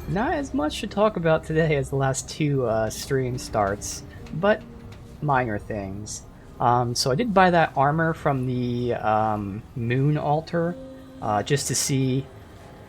Not as much to talk about today as the last two stream starts, but minor things. So I did buy that armor from the Moon Altar just to see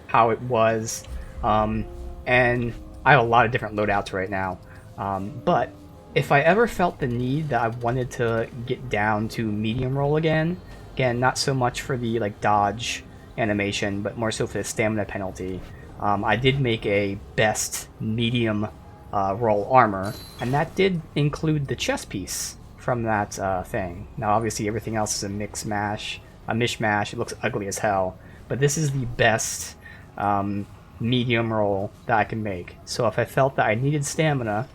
how it was. And I have a lot of different loadouts right now. But if I ever felt the need that I wanted to get down to medium roll again, not so much for the like dodge animation, but more so for the stamina penalty, I did make a best medium roll armor, and that did include the chest piece from that thing. Now, obviously, everything else is a mishmash. It looks ugly as hell, but this is the best medium roll that I can make. So if I felt that I needed stamina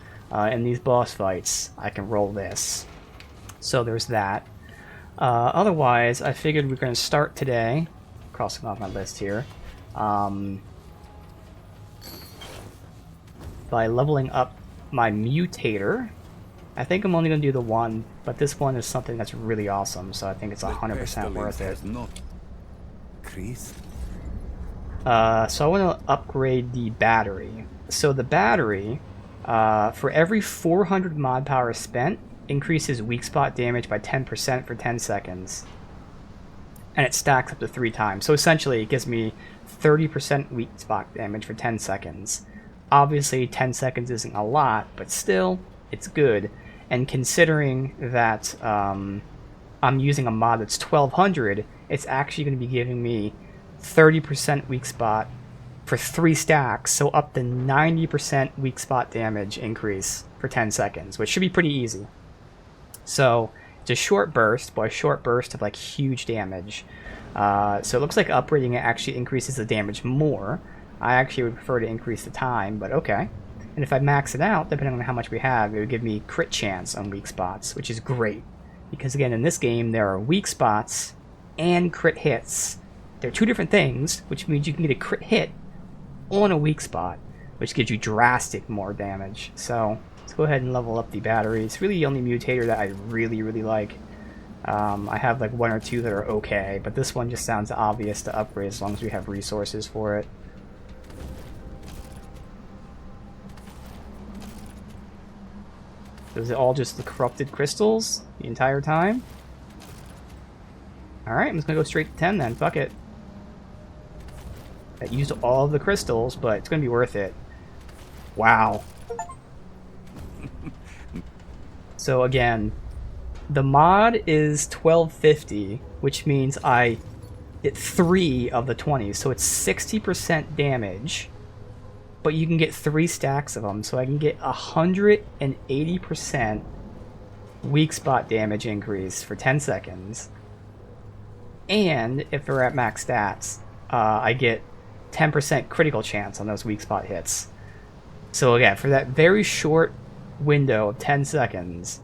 in these boss fights, I can roll this. So there's that. Otherwise, I figured we're going to start today, crossing off my list here, by leveling up my mutator. I think I'm only going to do the one, but this one is something that's really awesome, so I think it's 100% worth it. So I want to upgrade the battery. So the battery, for every 400 mod power spent, increases weak spot damage by 10% for 10 seconds. And it stacks up to 3 times. So essentially it gives me 30% weak spot damage for 10 seconds. Obviously 10 seconds isn't a lot, but still, it's good. And considering that I'm using a mod that's 1200, it's actually going to be giving me 30% weak spot for 3 stacks, so up to 90% weak spot damage increase for 10 seconds, which should be pretty easy. So it's a short burst, but a short burst of like huge damage. So it looks like upgrading it actually increases the damage more. I actually would prefer to increase the time, but okay. And if I max it out, depending on how much we have, it would give me crit chance on weak spots, which is great. Because again, in this game, there are weak spots and crit hits. They're two different things, which means you can get a crit hit on a weak spot, which gives you drastic more damage. So let's go ahead and level up the battery. It's really the only mutator that I really like. I have like 1 or 2 that are okay, but this one just sounds obvious to upgrade as long as we have resources for it. Was it all just the corrupted crystals the entire time? Alright, I'm just gonna go straight to 10 then, fuck it. I used all of the crystals, but it's gonna be worth it. Wow. So again, the mod is 1250, which means I get 3 of the 20s, so it's 60% damage. But you can get 3 stacks of them, so I can get 180% weak spot damage increase for 10 seconds. And if they're at max stats, I get 10% critical chance on those weak spot hits. So again, for that very short window of 10 seconds,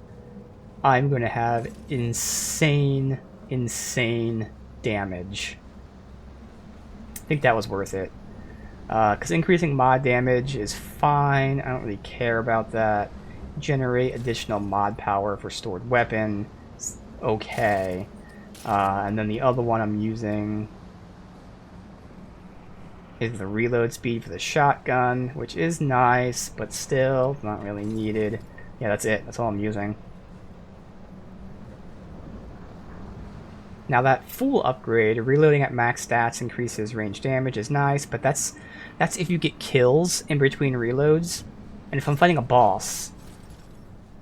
I'm going to have insane damage. I think that was worth it. Because increasing mod damage is fine. I don't really care about that. Generate additional mod power for stored weapon. It's okay. And then the other one I'm using is the reload speed for the shotgun, which is nice, but still not really needed. Yeah, that's it. That's all I'm using. Now that full upgrade, reloading at max stats increases range damage is nice, but that's if you get kills in between reloads. And if I'm fighting a boss,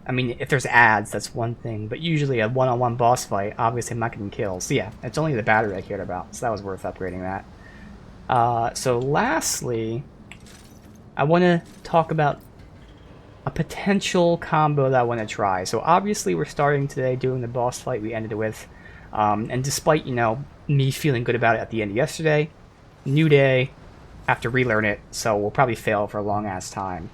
I mean, if there's ads, that's one thing, but usually a one-on-one boss fight, obviously I'm not getting kills. So yeah, it's only the battery I cared about, so that was worth upgrading that. So lastly, I want to talk about a potential combo that I want to try. So obviously we're starting today doing the boss fight we ended with. And despite, you know, me feeling good about it at the end of yesterday, new day, have to relearn it, so we'll probably fail for a long-ass time.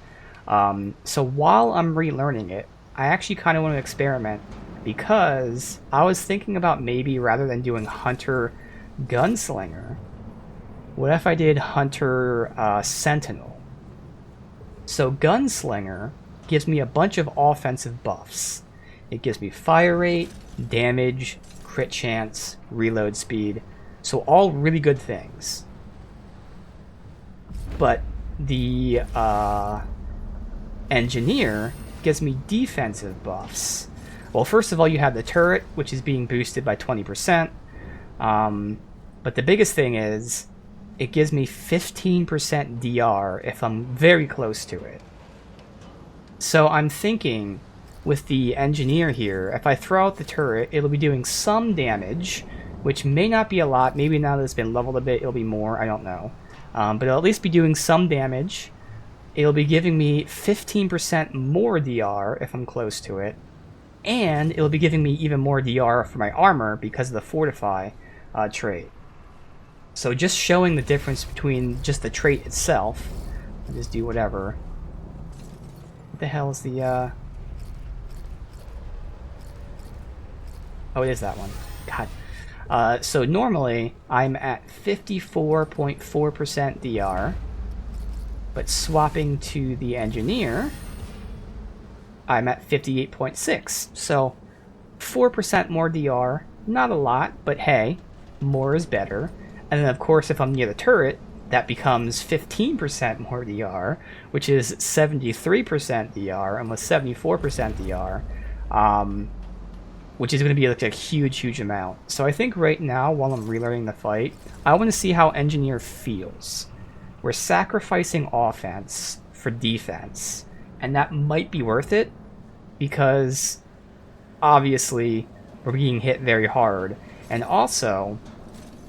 So while I'm relearning it, I actually kind of want to experiment, because I was thinking about maybe, rather than doing Hunter Gunslinger, what if I did Hunter Sentinel? So Gunslinger gives me a bunch of offensive buffs. It gives me fire rate, damage, crit chance, reload speed, so all really good things. But the engineer gives me defensive buffs. Well, first of all, you have the turret, which is being boosted by 20%. But the biggest thing is, it gives me 15% DR if I'm very close to it. So I'm thinking, with the engineer here, if I throw out the turret, it'll be doing some damage, which may not be a lot. Maybe now that it's been leveled a bit, it'll be more. I don't know. But it'll at least be doing some damage. It'll be giving me 15% more DR if I'm close to it. And it'll be giving me even more DR for my armor because of the Fortify trait. So just showing the difference between just the trait itself. I'll just do whatever. What the hell is the... Oh, it is that one. God. So normally, I'm at 54.4% DR. But swapping to the engineer, I'm at 58.6. So 4% more DR. Not a lot, but hey, more is better. And then of course if I'm near the turret, that becomes 15% more DR, which is 73% DR, almost 74% DR, which is going to be like a huge amount. So I think right now, while I'm relearning the fight, I want to see how engineer feels. We're sacrificing offense for defense, and that might be worth it, because obviously we're being hit very hard, and also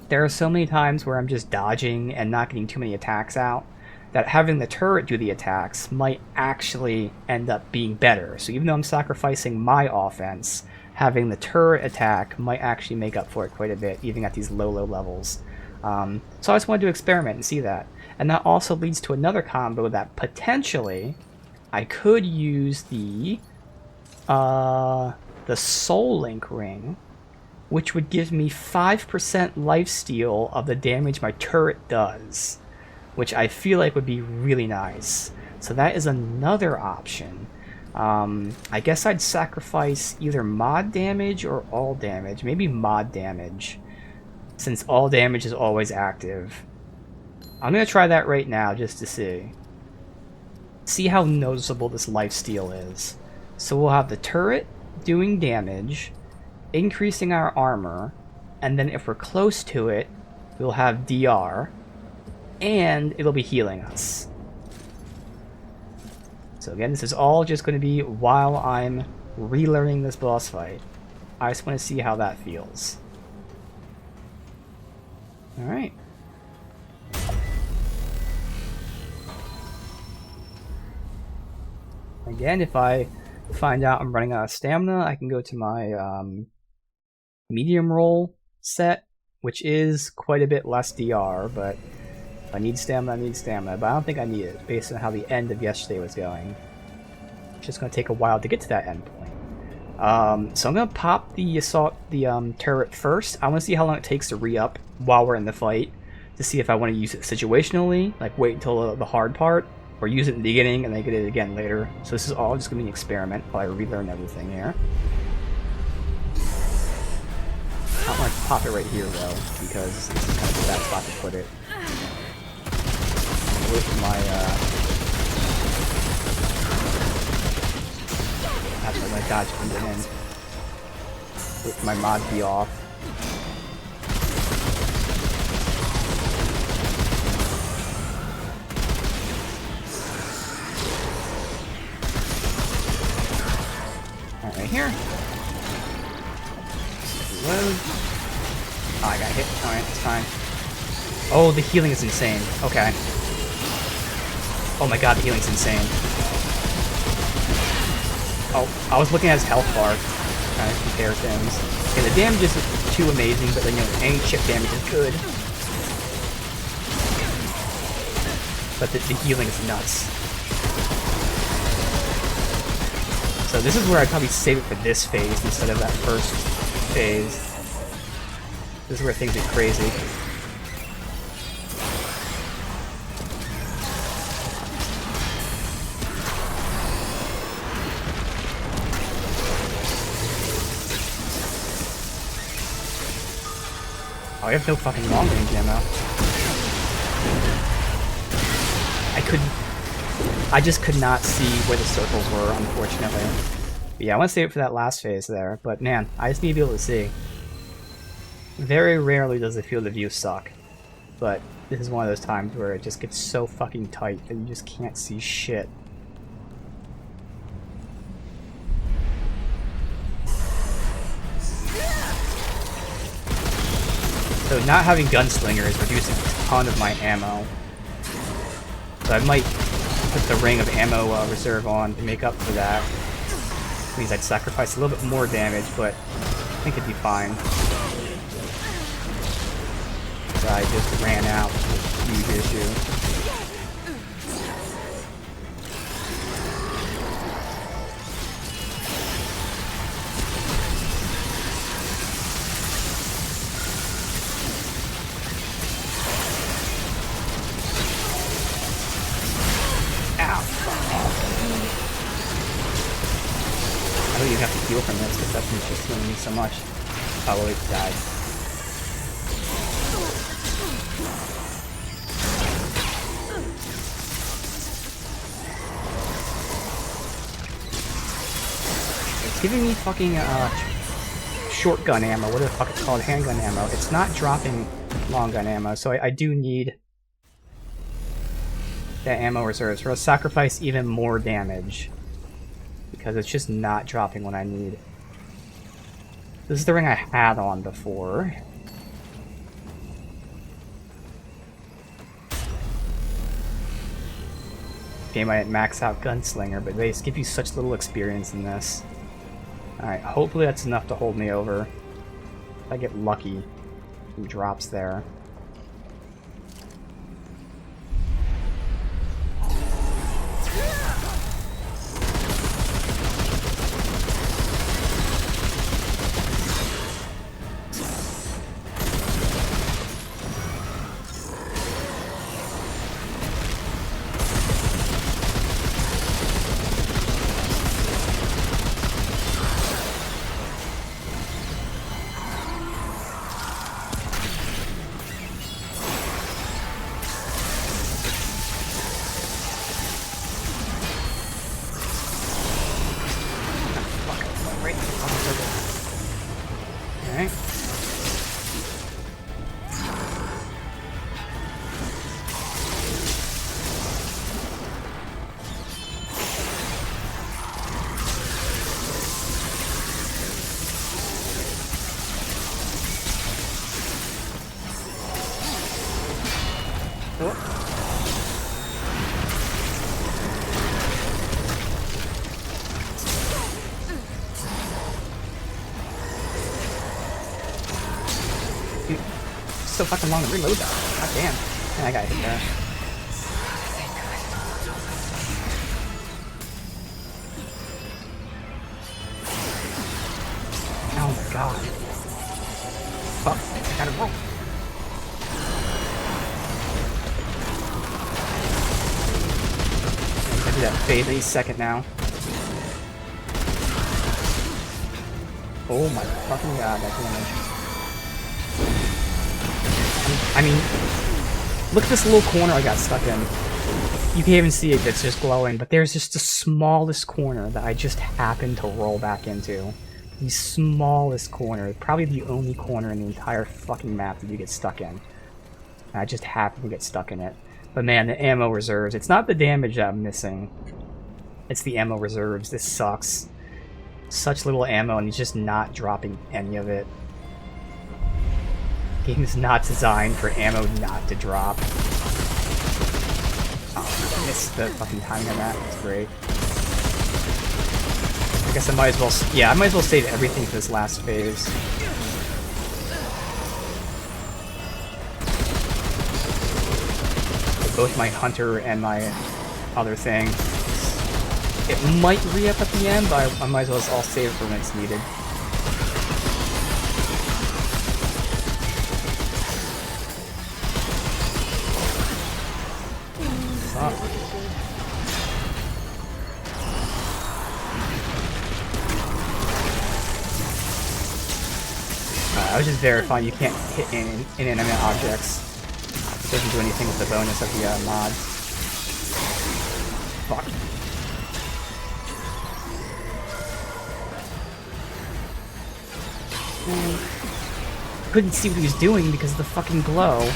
there are so many times where I'm just dodging and not getting too many attacks out that having the turret do the attacks might actually end up being better. So even though I'm sacrificing my offense, having the turret attack might actually make up for it quite a bit, even at these low levels. So I just wanted to experiment and see that. And that also leads to another combo that potentially I could use the Soul Link ring, which would give me 5% lifesteal of the damage my turret does, which I feel like would be really nice. So that is another option. I guess I'd sacrifice either mod damage or all damage. Maybe mod damage, since all damage is always active. I'm going to try that right now just to see. See how noticeable this lifesteal is. So we'll have the turret doing damage, increasing our armor, and then if we're close to it, we'll have DR, and it'll be healing us. So again, this is all just going to be while I'm relearning this boss fight. I just want to see how that feels. Alright. Again, if I find out I'm running out of stamina, I can go to my medium roll set, which is quite a bit less DR, but if I need stamina, I need stamina. But I don't think I need it, based on how the end of yesterday was going. It's just going to take a while to get to that end point. So I'm going to pop the turret first. I want to see how long it takes to re-up while we're in the fight, to see if I want to use it situationally, like wait until the hard part, or use it in the beginning and then get it again later. So this is all just going to be an experiment while I relearn everything here. I want to pop it right here though, because this is kind of a bad spot to put it. Away from my, that's where my dodge comes in. Wait for my mod to be off. Right here. Reload. Oh, I got hit. Alright, it's fine. Oh, the healing is insane. Okay. Oh my god, the healing's insane. Oh, I was looking at his health bar, trying to compare things. Okay, the damage isn't too amazing, but then, you know, any chip damage is good. But the healing is nuts. So this is where I'd probably save it for this phase instead of that first phase. This is where things get crazy. Oh, I have no fucking long range ammo. I could I just could not see where the circles were, unfortunately. But yeah, I want to save it for that last phase there, but man, I just need to be able to see. Very rarely does the field of view suck, but this is one of those times where it just gets so fucking tight that you just can't see shit. So not having Gunslinger is reducing a ton of my ammo. So I might put the Ring of Ammo Reserve on to make up for that. Which means I'd sacrifice a little bit more damage, but I think it'd be fine. So I just ran out, which was a huge issue. I don't even have to heal from this because that thing's just healing me so much. Oh, well, it died. It's giving me fucking shotgun ammo, whatever the fuck it's called, handgun ammo. It's not dropping long gun ammo, so I do need that ammo reserves for a sacrifice even more damage. Because it's just not dropping what I need. This is the ring I had on before. Game I didn't max out Gunslinger, but they just give you such little experience in this. Alright, hopefully that's enough to hold me over. If I get lucky, some drops there. So fucking long to reload that. God damn. Man, I got hit there. Oh my god. Fuck. I gotta roll. I do that phase any second now. Oh my fucking god, that damage. I mean, look at this little corner I got stuck in. You can't even see it, it's just glowing, but there's just the smallest corner that I just happened to roll back into. The smallest corner, probably the only corner in the entire fucking map that you get stuck in. And I just happened to get stuck in it. But man, the ammo reserves, it's not the damage that I'm missing. It's the ammo reserves, this sucks. Such little ammo and he's just not dropping any of it. Game is not designed for ammo not to drop. Oh, I missed the fucking timing on that. That's great. I guess I might as well... Yeah, I might as well save everything for this last phase. Both my hunter and my other thing. It might re-up at the end, but I might as well all save it for when it's needed. I was just verifying you can't hit inanimate objects. It doesn't do anything with the bonus of the mod. fuck. Couldn't see what he was doing because of the fucking glow.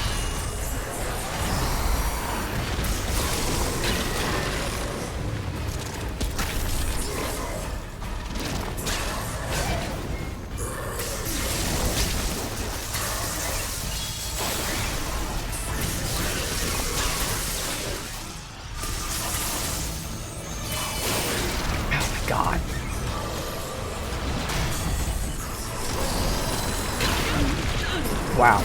Oh my god. Wow.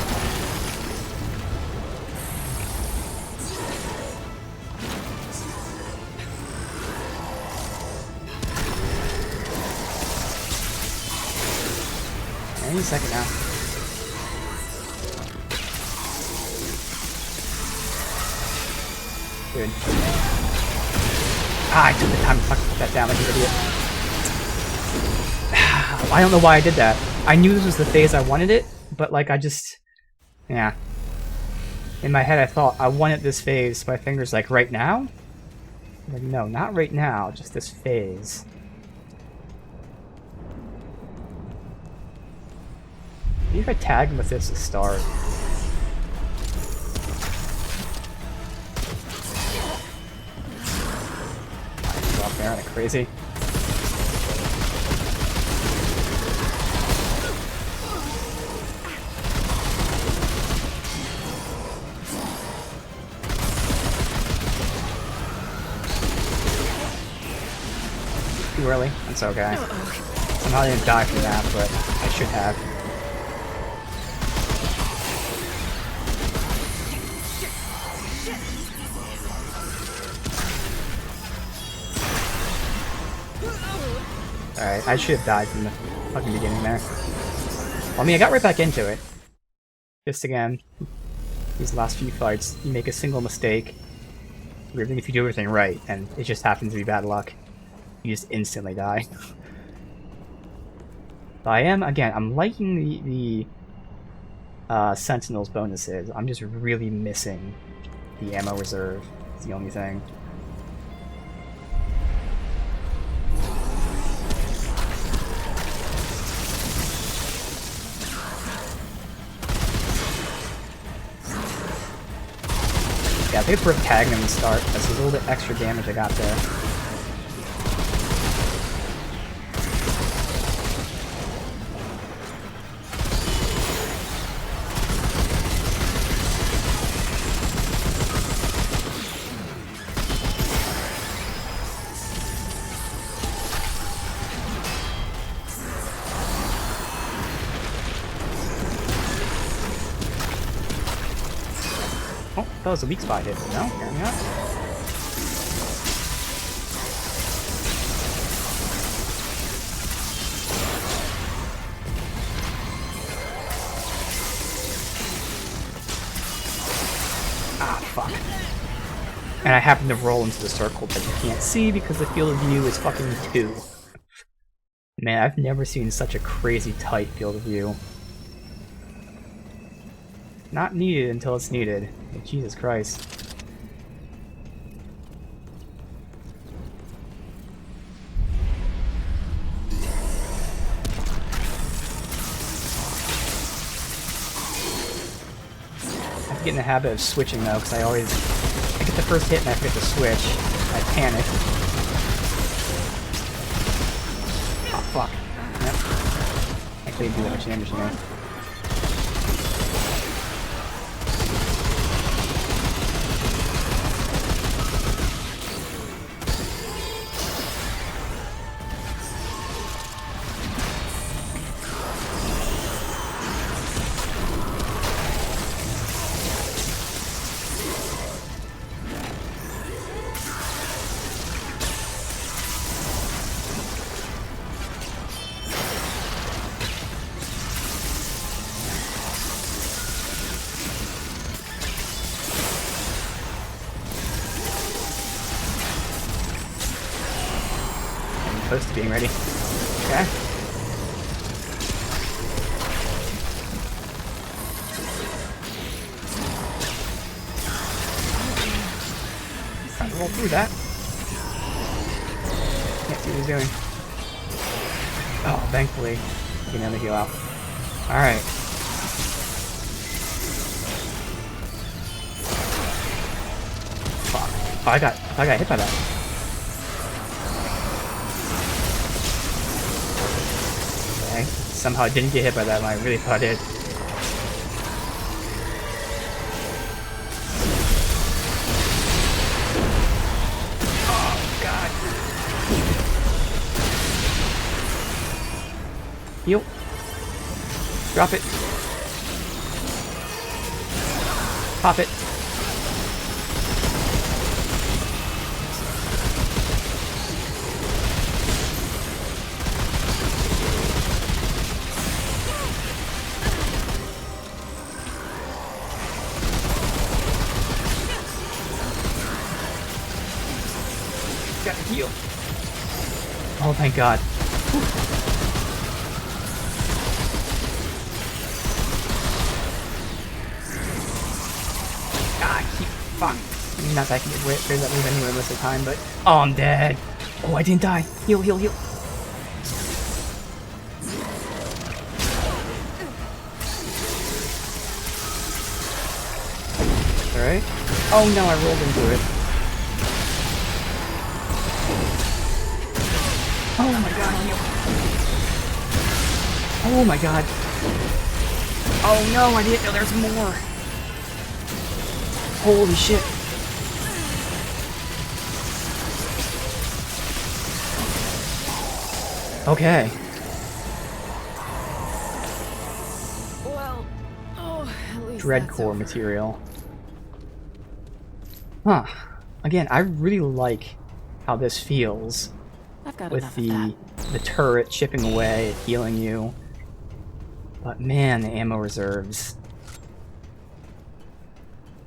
Any second now. Good. Ah, I took the time to fucking put that down like an idiot. I don't know why I did that. I knew this was the phase I wanted it, but like I just... Yeah. In my head I thought, I wanted this phase. My finger's like, right now? Like, no, not right now, just this phase. Maybe if I tag him with this to start. Drop there, like crazy. Too early. That's okay. Somehow I didn't die from that, but I should have. Alright, I should have died from the fucking beginning there. Well, I mean, I got right back into it. Just again, these last few fights, you make a single mistake, even if you do everything right, and it just happens to be bad luck. You just instantly die. But I am, again, I'm liking the Sentinel's bonuses. I'm just really missing the ammo reserve. It's the only thing. Yeah, I think it's worth tagging him to start. That's a little bit extra damage I got there. Oh, that was a weak spot hit, but no, apparently not. Ah, fuck. And I happen to roll into the circle that you can't see because the field of view is fucking 2. Man, I've never seen such a crazy tight field of view. Not needed until it's needed. Jesus Christ. I have to get in the habit of switching though, because I get the first hit and I forget to switch. I panic. Oh fuck. Yep. Actually do that much damage to me. Close to being ready. Okay. Trying to roll through that. Can't see what he's doing. Oh, thankfully, get another heal out. Alright. Fuck. Oh, I got hit by that. Okay. Somehow I didn't get hit by that when I really thought I did. Heal. Drop it. Pop it. Got to heal. Oh, thank God. Fuck. I mean, not that I can get rid of that move anyway most of the time, but... Oh, I'm dead! Oh, I didn't die! Heal, heal, heal! Alright. Oh no, I rolled into it. Oh my god, heal! Oh my god! Oh no, I didn't know there's more! Holy shit. Okay. Well, Dreadcore material. Huh. Again, I really like how this feels. I've got with the turret chipping away, healing you. But man, the ammo reserves.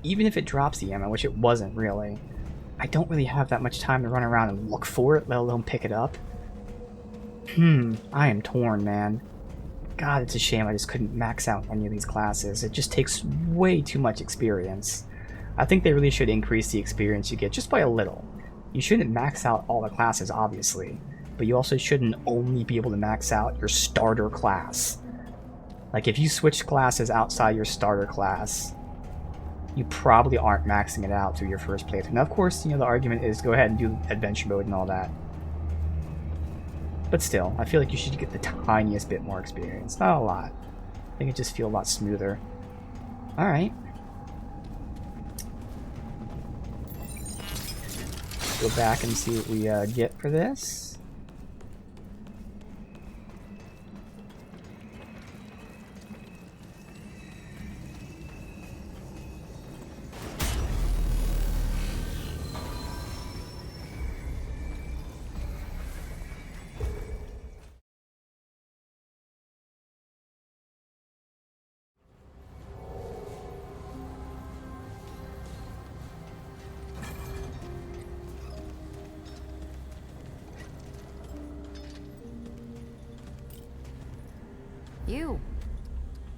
Even if it drops the ammo, which it wasn't really, I don't really have that much time to run around and look for it, let alone pick it up. I am torn, man. God, it's a shame I just couldn't max out any of these classes. It just takes way too much experience. I think they really should increase the experience you get just by a little. You shouldn't max out all the classes, obviously, but you also shouldn't only be able to max out your starter class. Like, if you switch classes outside your starter class, you probably aren't maxing it out through your first playthrough. Now, of course, you know, the argument is go ahead and do adventure mode and all that. But still, I feel like you should get the tiniest bit more experience. Not a lot. I think it just feels a lot smoother. Alright. Go back and see what we get for this.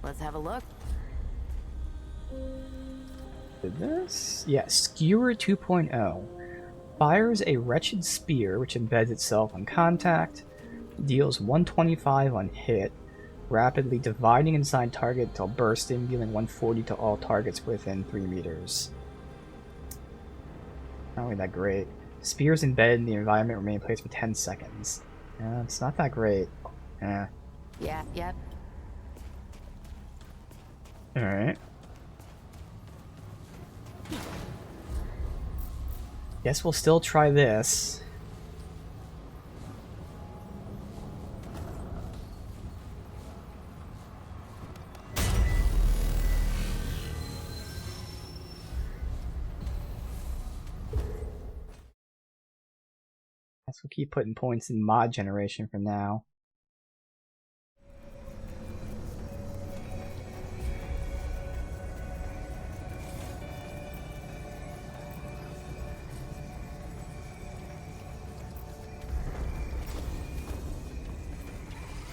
Let's have a look. Did this? Yeah, Skewer 2.0. Fires a wretched spear which embeds itself on contact, deals 125 on hit, rapidly dividing inside target until bursting, dealing 140 to all targets within 3 meters. Not really that great. Spears embedded in the environment remain in place for 10 seconds. Yeah, it's not that great. Yeah, yep. Alright. Guess we'll still try this. Guess we'll keep putting points in mod generation for now.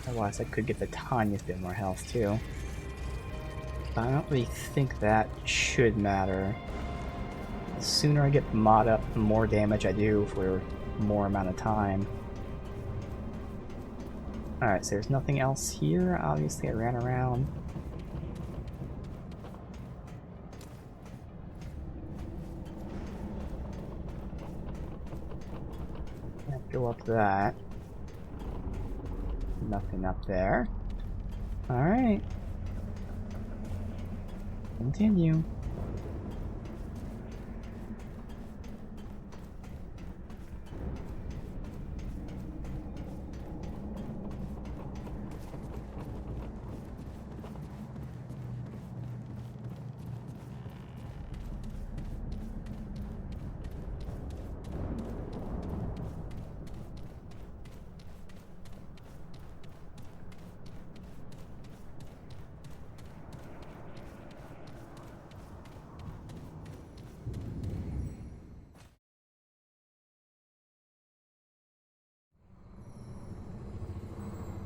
Otherwise I could get the tiniest bit more health too. But I don't really think that should matter. The sooner I get the mod up, the more damage I do for more amount of time. Alright, so there's nothing else here. Obviously, I ran around. Can't go up that. Nothing up there. Alright. Continue.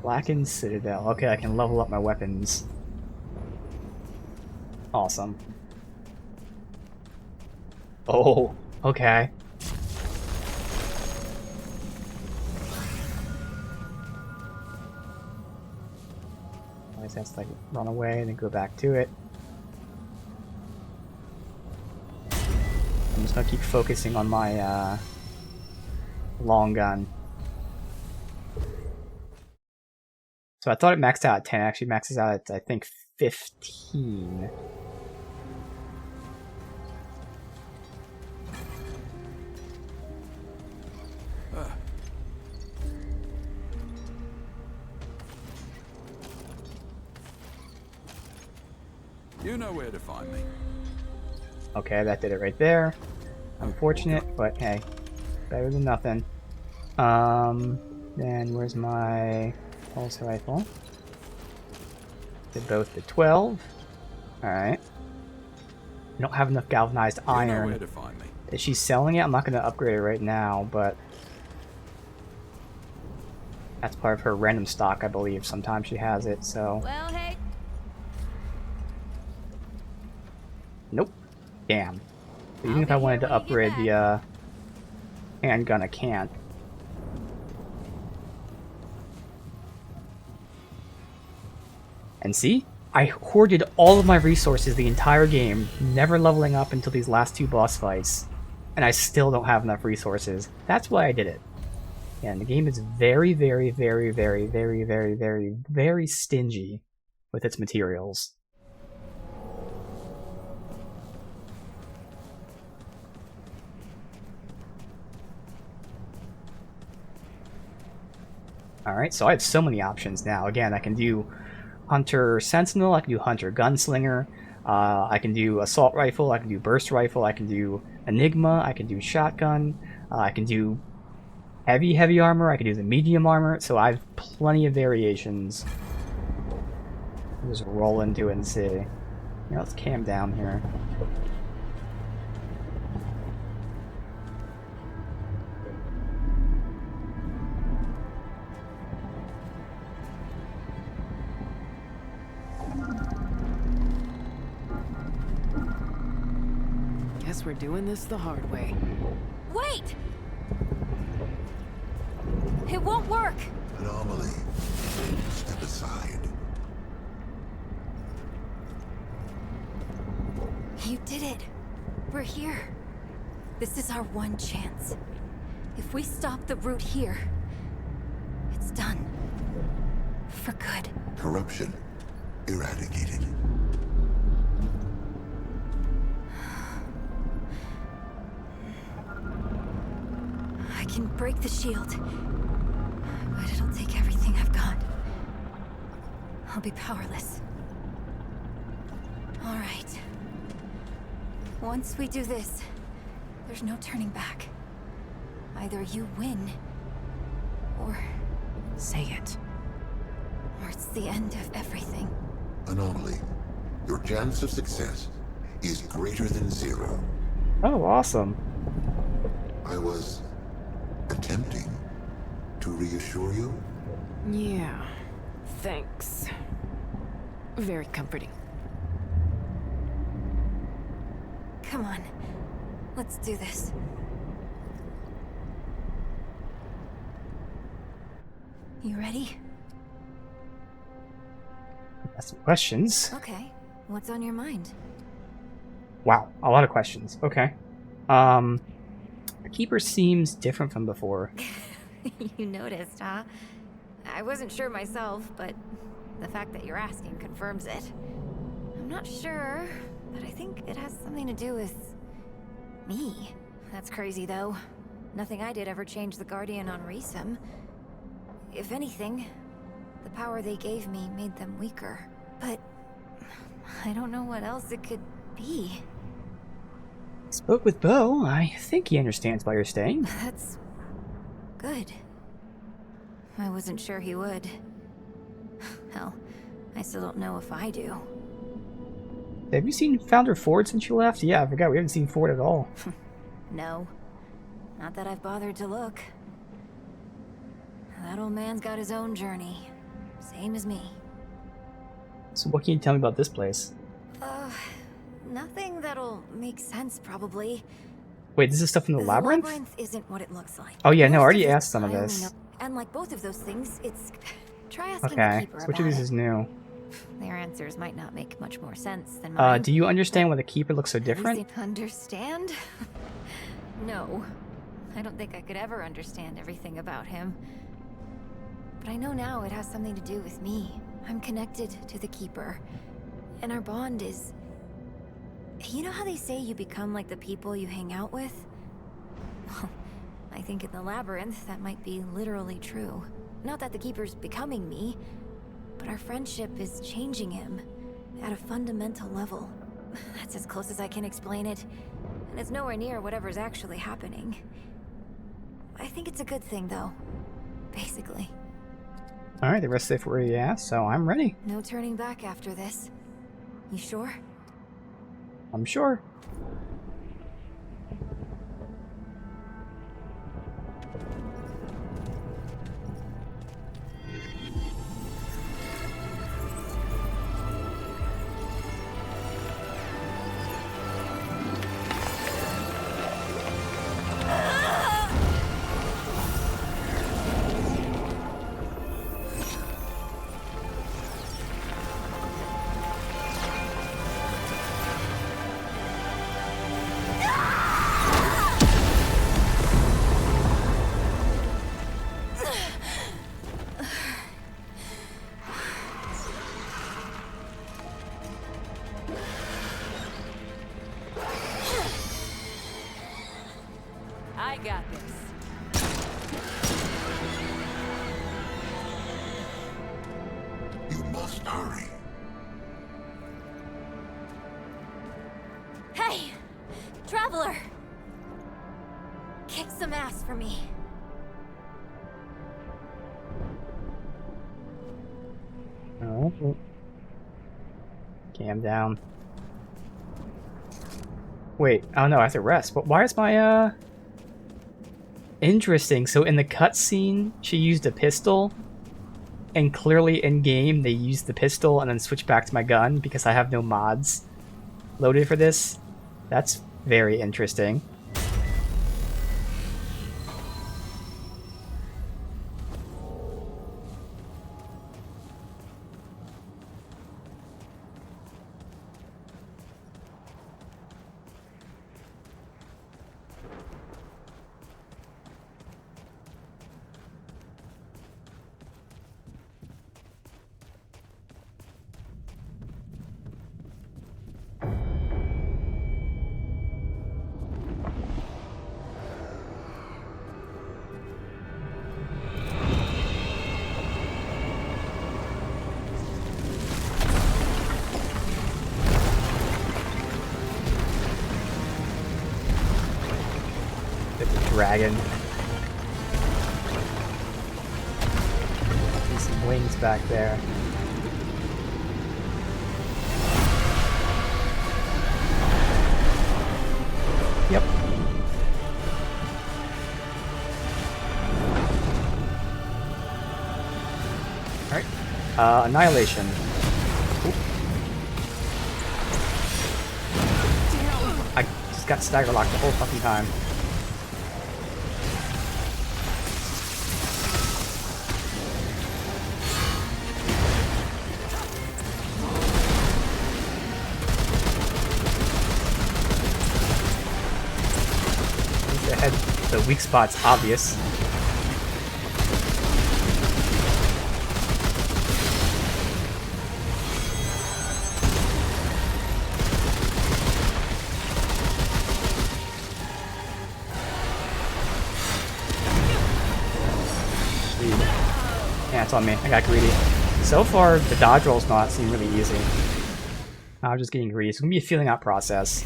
Blackened Citadel. Okay, I can level up my weapons. Awesome. Oh, okay. I just have to like run away and then go back to it. I'm just gonna keep focusing on my long gun. So I thought it maxed out at 10. It actually maxes out at, I think, 15. You know where to find me. Okay, that did it right there. Unfortunate, but hey, better than nothing. Then where's my pulse rifle? Did both the 12. Alright. I don't have enough galvanized You know iron. where to find me. Is she selling it? I'm not going to upgrade it right now, but that's part of her random stock, I believe. Sometimes she has it, so... Well, hey. Nope. Damn. But even if I wanted to upgrade the handgun, I can't. And see? I hoarded all of my resources the entire game, never leveling up until these last two boss fights. And I still don't have enough resources. That's why I did it. Yeah, and the game is very, very, very, very, very, very, very, very stingy with its materials. Alright, so I have so many options now. Again, I can do Hunter Sentinel, I can do Hunter Gunslinger, I can do Assault Rifle, I can do Burst Rifle, I can do Enigma, I can do Shotgun, I can do Heavy Armor, I can do the Medium Armor, so I have plenty of variations. Just roll into it and see. You know, let's cam down here. Guess we're doing this the hard way. Wait! It won't work! Anomaly. Step aside. You did it. We're here. This is our one chance. If we stop the route here, it's done. For good. Corruption. Eradicated. I can break the shield, but it'll take everything I've got. I'll be powerless. All right. Once we do this, there's no turning back. Either you win, or Say it. it's the end of everything. Anomaly. Your chance of success is greater than 0. Oh, awesome. I was attempting to reassure you. Yeah. Thanks. Very comforting. Come on. Let's do this. You ready? That's some questions. Okay, what's on your mind? Wow, a lot of questions. Okay. The Keeper seems different from before. You noticed, huh? I wasn't sure myself, but the fact that you're asking confirms it. I'm not sure, but I think it has something to do with me. That's crazy, though. Nothing I did ever changed the Guardian on Racem. If anything, the power they gave me made them weaker. But I don't know what else it could be. Spoke with Bo. I think he understands why you're staying. That's good. I wasn't sure he would. Hell, I still don't know if I do. Have you seen Founder Ford since you left? Yeah, I forgot. We haven't seen Ford at all. No. Not that I've bothered to look. That old man's got his own journey. Same as me. So what can you tell me about this place? Nothing that'll make sense, probably. Wait, this is stuff in the labyrinth? Labyrinth isn't what it looks like. Oh yeah, no, I Most already of it asked some of I only this. know- And like both of those things, it's... Try asking the Okay, Keeper so which of about these it. is new? Their answers might not make much more sense than mine. Do you understand why the Keeper looks so At least different? they understand? No. I don't think I could ever understand everything about him. But I know now it has something to do with me. I'm connected to the Keeper. And our bond is... You know how they say you become like the people you hang out with? Well, I think in the Labyrinth that might be literally true. Not that the Keeper's becoming me, but our friendship is changing him at a fundamental level. That's as close as I can explain it, and it's nowhere near whatever's actually happening. I think it's a good thing, though. Basically. Alright, the rest of it were you asked, so I'm ready. No turning back after this. You sure? I'm sure. I got this. You must hurry. Hey! Traveler! Kick some ass for me. Oh. Cam down. Wait, oh no, I have to rest. But why is my, Interesting, so in the cutscene, she used a pistol, and clearly in-game, they used the pistol and then switched back to my gun because I have no mods loaded for this. That's very interesting. Dragon. See some wings back there. Yep. Alright. Annihilation. Oop. I just got stagger locked the whole fucking time. the weak spot's obvious. Yeah, it's on me. I got greedy. So far, the dodge rolls not seem really easy. I'm just getting greedy. It's gonna be a feeling out process,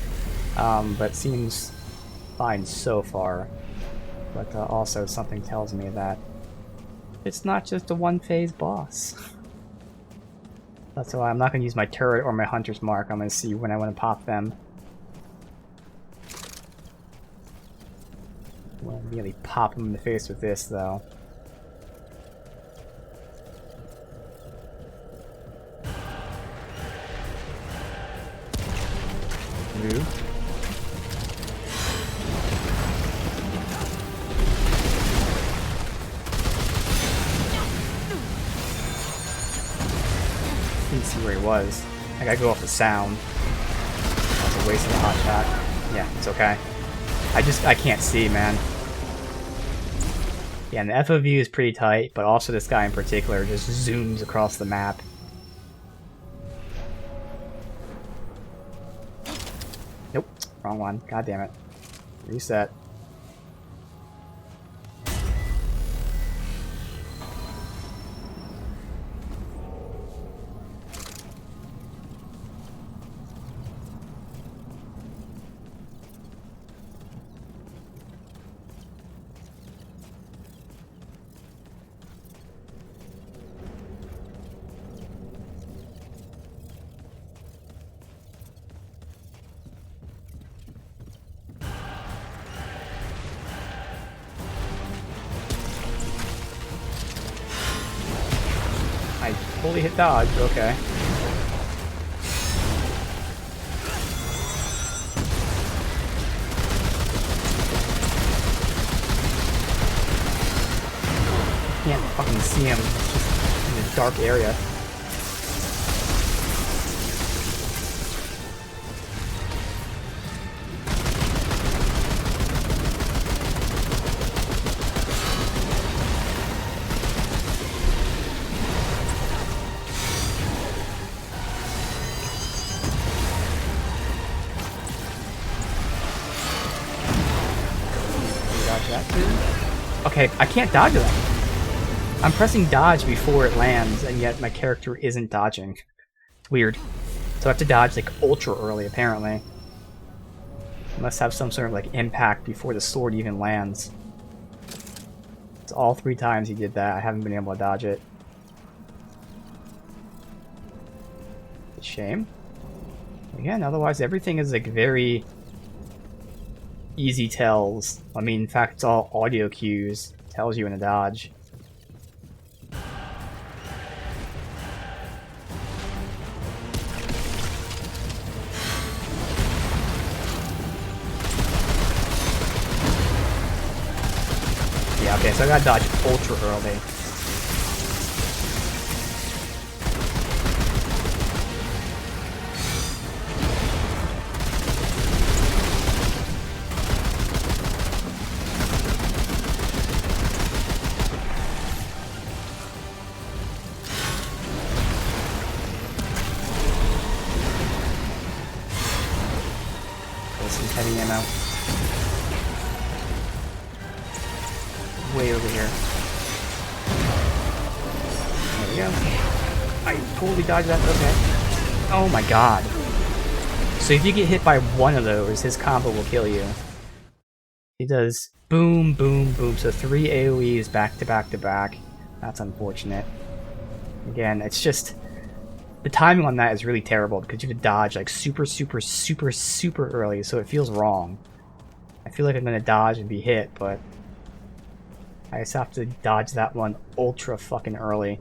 but seems fine so far. But also, something tells me that it's not just a one-phase boss. That's why I'm not gonna use my turret or my hunter's mark. I'm gonna see when I want to pop them. I won't really pop them in the face with this, though. Move. Didn't see where he was. I gotta go off the sound. That's a waste of a hot shot. Yeah, it's okay. I can't see, man. Yeah, and the FOV is pretty tight, but also this guy in particular just zooms across the map. Nope, wrong one. God damn it. Reset. I fully hit dodge, okay. Can't fucking see him. It's just in a dark area. Dodge that too. Okay, I can't dodge that. I'm pressing dodge before it lands, and yet my character isn't dodging. It's weird. So I have to dodge like ultra early, apparently. I must have some sort of like impact before the sword even lands. It's all 3 times he did that. I haven't been able to dodge it. It's a shame. Again, otherwise everything is like very easy tells. I mean, in fact, it's all audio cues. Tells you when to dodge. Yeah, okay, so I gotta dodge ultra early. Some heavy ammo. Way over here. There we go. I totally dodged that. Okay. Oh my god. So if you get hit by one of those, his combo will kill you. He does boom, boom, boom. So 3 AoEs back to back to back. That's unfortunate. Again, it's just... The timing on that is really terrible because you have to dodge like super, super, super, super early, so it feels wrong. I feel like I'm gonna dodge and be hit, but I just have to dodge that one ultra fucking early.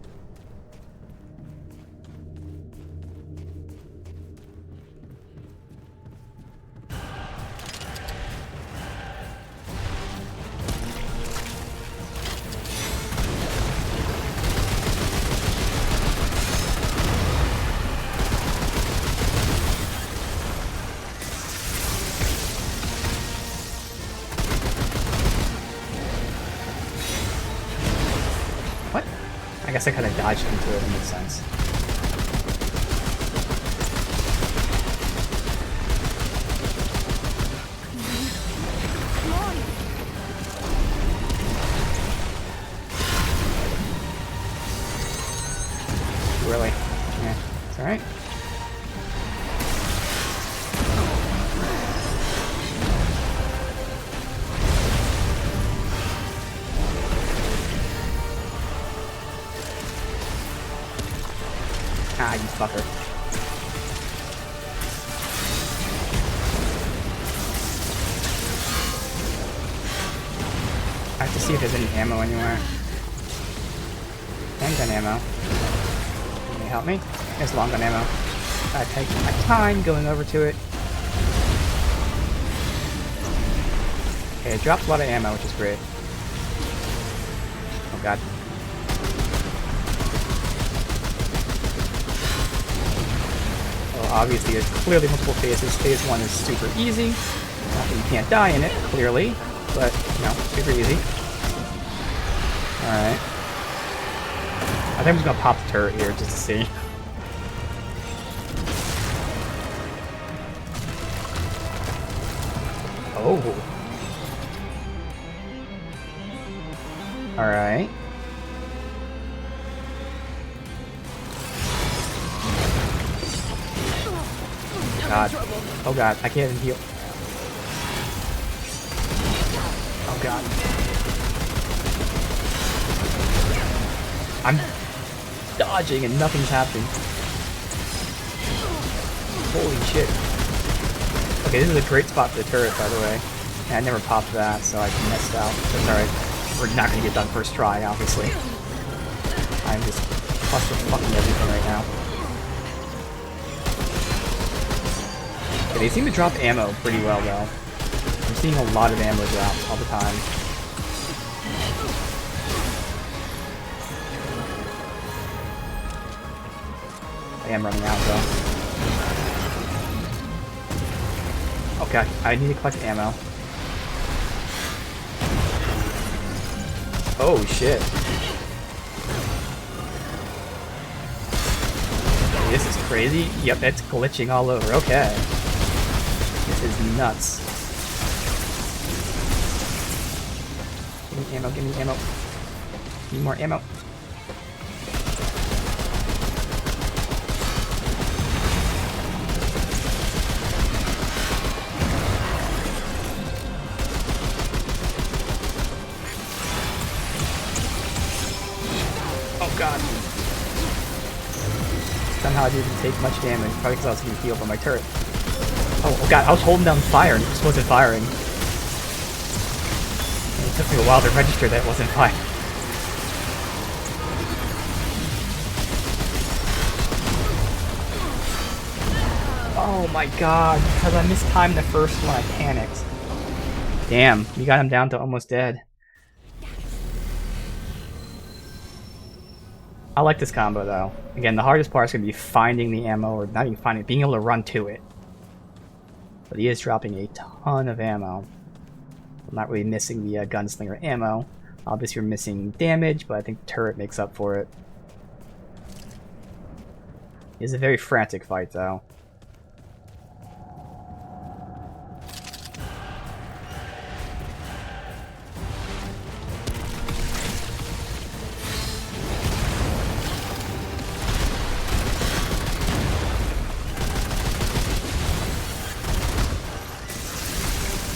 guess I kind of dodged into it. That makes sense. Really? Yeah, it's alright. Ah, you fucker. I have to see if there's any ammo anywhere. Handgun ammo. Can you help me? There's long gun ammo. I take my time going over to it. Okay, it drops a lot of ammo, which is great. Oh god. Well, obviously there's clearly multiple phases. Phase 1 is super easy. Not that you can't die in it, clearly. But, you know, super easy. Alright. I think I'm just gonna pop the turret here just to see. Oh. Alright. God. Oh god, I can't even heal. Oh god. I'm dodging and nothing's happening. Holy shit. Okay, this is a great spot for the turret, by the way. And I never popped that, so I messed out. That's alright. We're not gonna get done first try, obviously. I'm just cluster fucking everything right now. Okay, they seem to drop ammo pretty well, though. I'm seeing a lot of ammo drops all the time. I am running out, though. Okay, I need to collect ammo. Oh, shit. This is crazy. Yep, it's glitching all over. Okay. This is nuts. Give me ammo, give me ammo. Need more ammo. Oh god. Somehow I didn't take much damage, probably because I was getting healed by my turret. Oh god, I was holding down fire and it just wasn't firing. And it took me a while to register that it wasn't firing. Oh my god, because I mistimed the first one, I panicked. Damn, we got him down to almost dead. I like this combo though. Again, the hardest part is going to be finding the ammo, or not even finding it, being able to run to it. But he is dropping a ton of ammo. I'm not really missing the gunslinger ammo. Obviously you're missing damage, but I think the turret makes up for it. It is a very frantic fight though.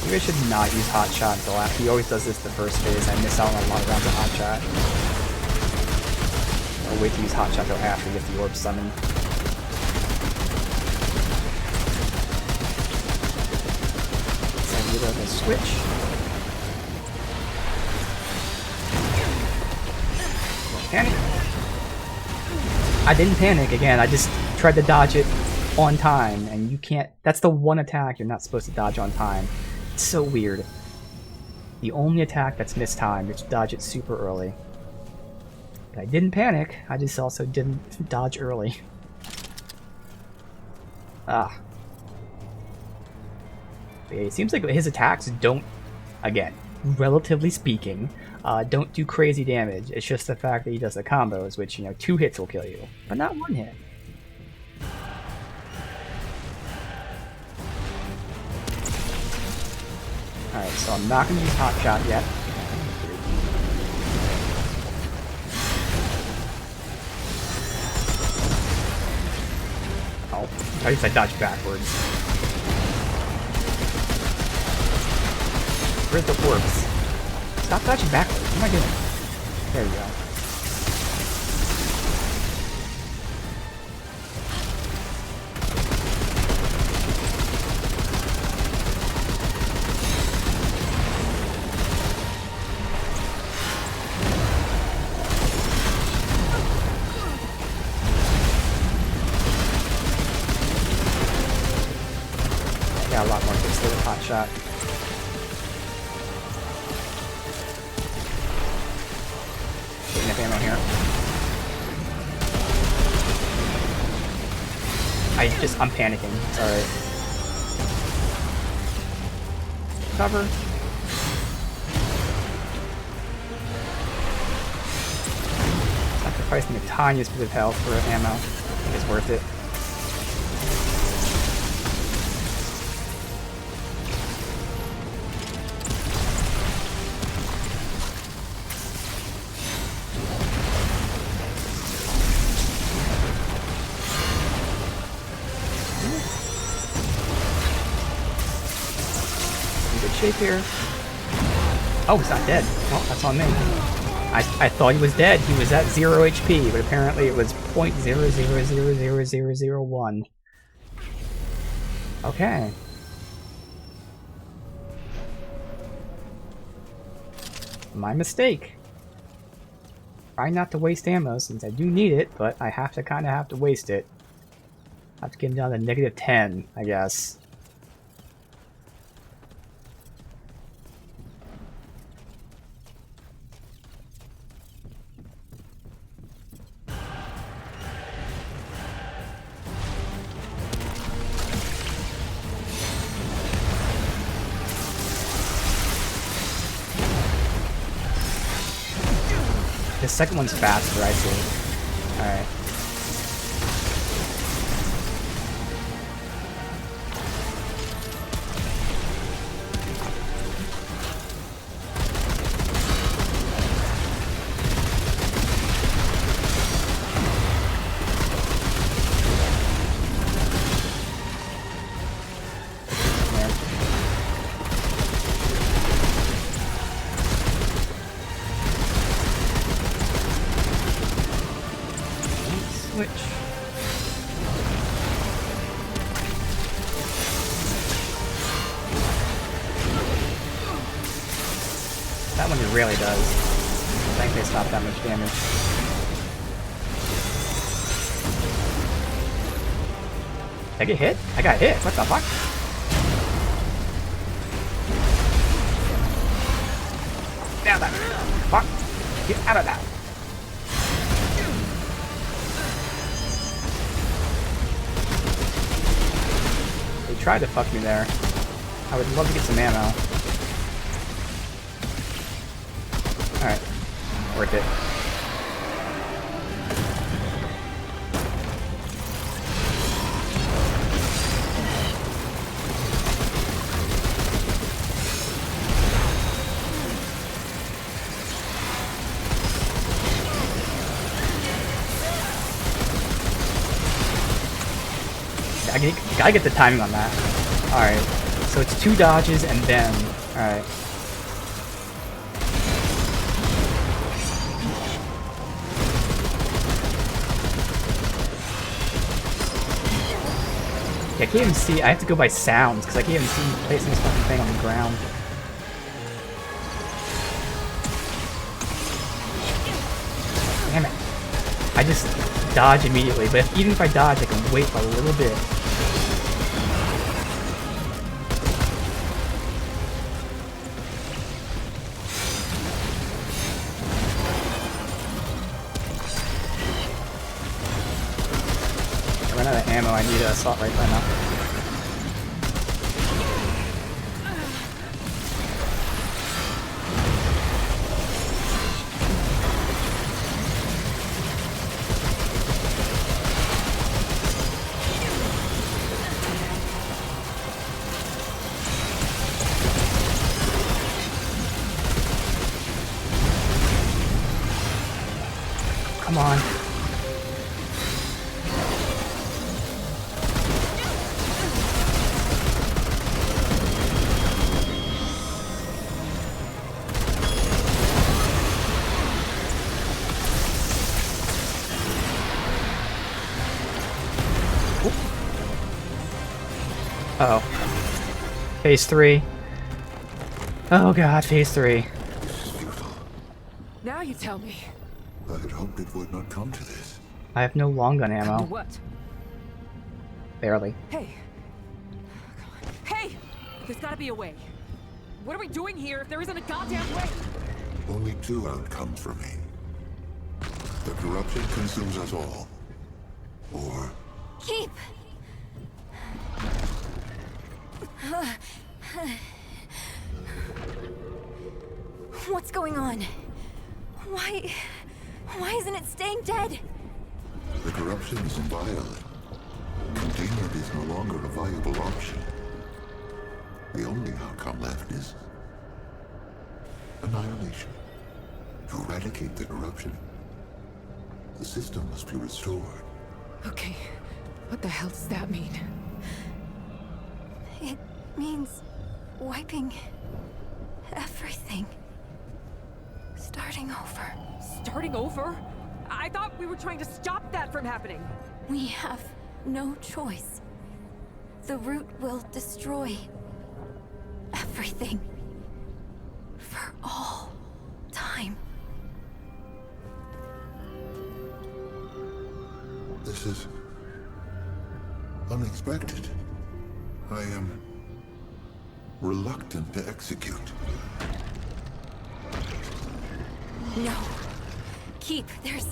Maybe I should not use Hot Shot until after. He always does this the first phase. I miss out on a lot of rounds of Hot Shot. I'll wait to use Hot Shot until after he gets the orb summoned. Send you the switch. Panic. I didn't panic again. I just tried to dodge it on time, and you can't. That's the one attack you're not supposed to dodge on time. It's so weird. The only attack that's mistimed is to dodge it super early. But I didn't panic, I just also didn't dodge early. Ah. But yeah, it seems like his attacks don't, again, relatively speaking, don't do crazy damage. It's just the fact that he does the combos, which, you know, 2 hits will kill you, but not 1 hit. Alright, so I'm not going to use Hot Shot yet. Oh, I guess I dodged backwards. Where's the orbs? Stop dodging backwards. What am I doing? There you go. Got a lot more hits with a Hot Shot. Enough ammo here. I'm panicking. It's alright. Cover. Sacrificing the tiniest bit of health for ammo. I think it's worth it. Shape here. Oh, he's not dead. Well, that's on me. I thought he was dead. He was at 0 HP, but apparently it was 0.00000001. Okay. My mistake. Try not to waste ammo since I do need it, but I have to waste it. I have to get him down to -10, I guess. The second one's faster, I see. Alright. Switch. That one really does. I think they stop that much damage. Did I get hit? I got hit. What the fuck? Get out of that. Fuck. Get out of that. Tried to fuck me there. I would love to get some ammo. Alright. Worth it. Gotta get the timing on that. Alright. So it's 2 dodges and then... Alright. Yeah, I can't even see. I have to go by sounds because I can't even see placing this fucking thing on the ground. Damn it. I just dodge immediately, but even if I dodge, I can wait a little bit. I ran out of ammo, I need an assault rifle now. Come on. Uh-oh. Phase 3. Oh god, phase 3. This is futile. Now you tell me. I had hoped it would not come to this. I have no long gun Come to ammo. what? Barely. Hey. Hey! There's gotta be a way. What are we doing here if there isn't a goddamn way? Only two outcomes for me. The corruption consumes us all. Or Keep! What's going on? Why isn't it staying dead? the corruption is inviolate. Containment is no longer a viable option. The only outcome left is annihilation. To eradicate the corruption, the system must be restored. Okay. What the hell does that mean? It means wiping everything. Starting over. Starting over? I thought we were trying to stop that from happening. We have no choice. The root will destroy everything. For all time. This is unexpected. I am reluctant to execute. No. Keep. There's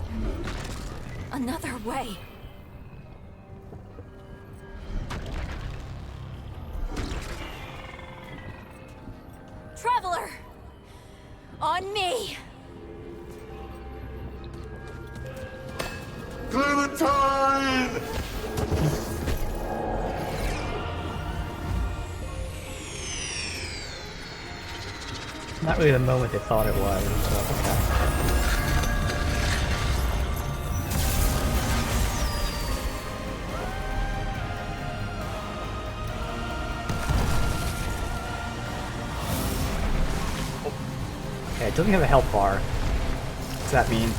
another way. Traveler! On me! Clementine! Not really the moment they thought it was, but okay. Okay, it doesn't have a health bar. What's that mean?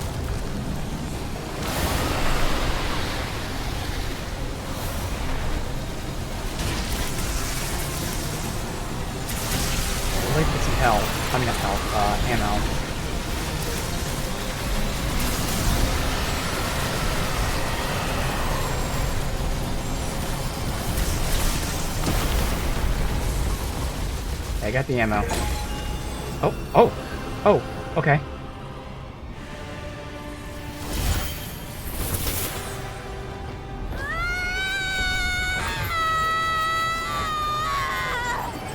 I'd like to get some health. I mean, not health, ammo. I got the ammo. Oh, okay.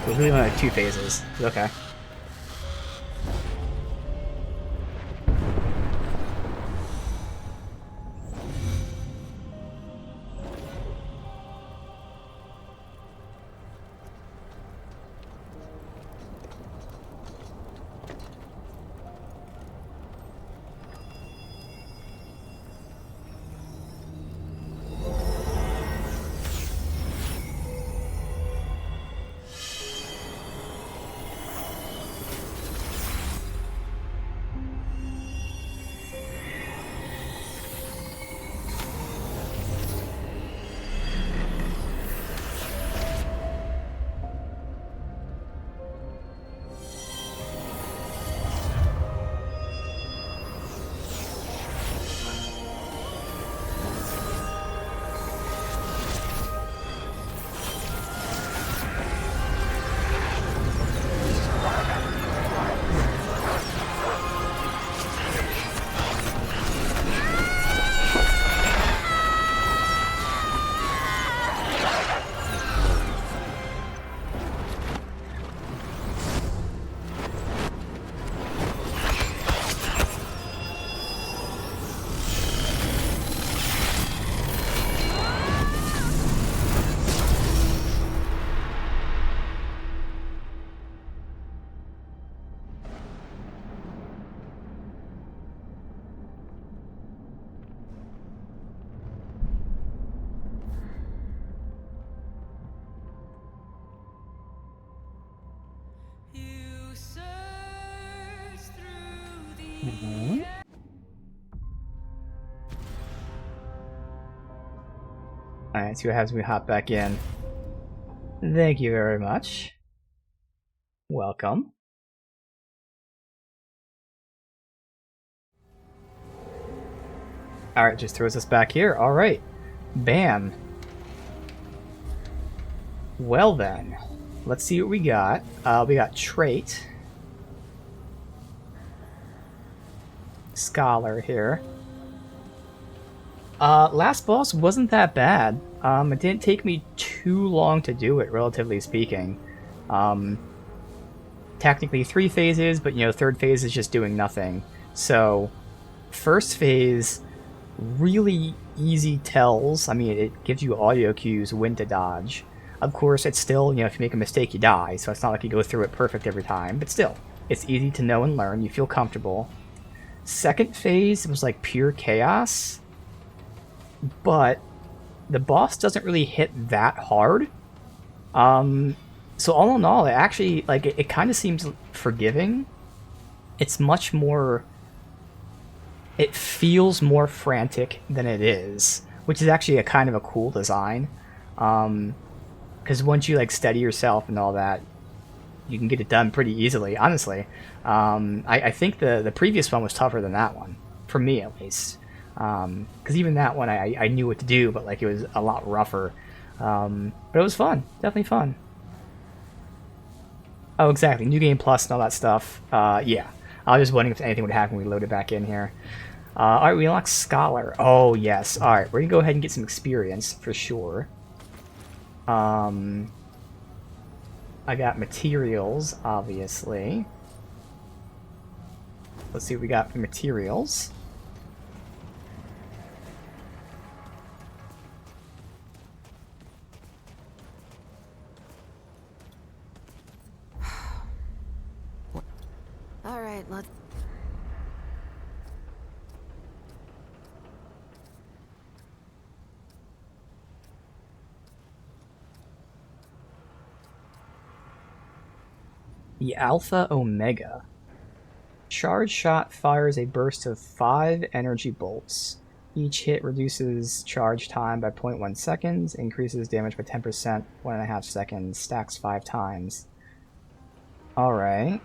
It was really only like 2 phases. Okay. Alright, see what happens when we hop back in. Thank you very much. Welcome. Alright, just throws us back here. Alright. Bam. Well then, let's see what we got. We got Trait. Scholar here. Last boss wasn't that bad. It didn't take me too long to do it, relatively speaking. Technically 3 phases, but you know, 3rd phase is just doing nothing. So, first phase, really easy tells. I mean, it gives you audio cues when to dodge. Of course, it's still, you know, if you make a mistake, you die, so it's not like you go through it perfect every time, but still, it's easy to know and learn. You feel comfortable. Second phase was like pure chaos, but the boss doesn't really hit that hard. So all in all, it actually, like, it kind of seems forgiving. It's much more... It feels more frantic than it is, which is actually a kind of a cool design. Because once you, like, steady yourself and all that, you can get it done pretty easily, honestly. I think the previous one was tougher than that one, for me at least. Because even that one, I knew what to do, but like it was a lot rougher. But it was fun, definitely fun. Oh, exactly, New Game Plus and all that stuff. Yeah, I was just wondering if anything would happen when we load it back in here. Alright, we unlock Scholar. Oh, yes. Alright, we're gonna go ahead and get some experience, for sure. I got materials, obviously. Let's see what we got for materials. All right, let's... The Alpha Omega. Charge shot fires a burst of 5 energy bolts. Each hit reduces charge time by 0.1 seconds, increases damage by 10%, 1.5 seconds, stacks 5 times. Alright.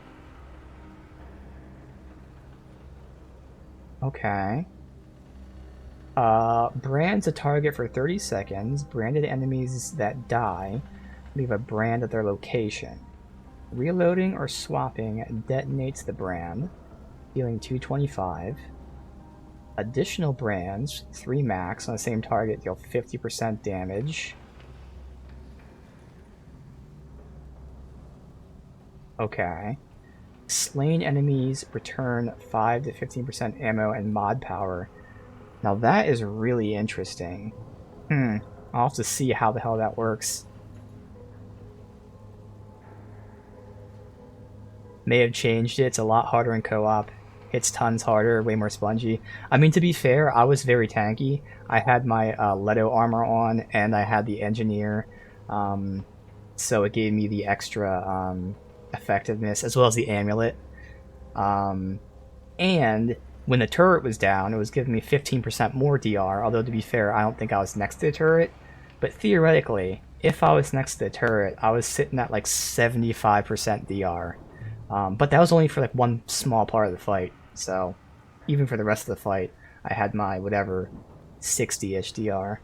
Okay. Brands a target for 30 seconds. Branded enemies that die leave a brand at their location. Reloading or swapping detonates the brand, dealing 225. Additional brands, 3 max, on the same target deal 50% damage. Okay. Slain enemies return 5 to 15% ammo and mod power. Now that is really interesting. I'll have to see how the hell that works. May have changed it. It's a lot harder in co-op. It's tons harder, way more spongy. I mean, to be fair, I was very tanky. I had my Leto armor on, and I had the Engineer, so it gave me the extra effectiveness, as well as the Amulet. And when the turret was down, it was giving me 15% more DR, although to be fair, I don't think I was next to the turret. But theoretically, if I was next to the turret, I was sitting at like 75% DR. But that was only for like one small part of the fight, so even for the rest of the fight, I had my whatever 60-ish DR.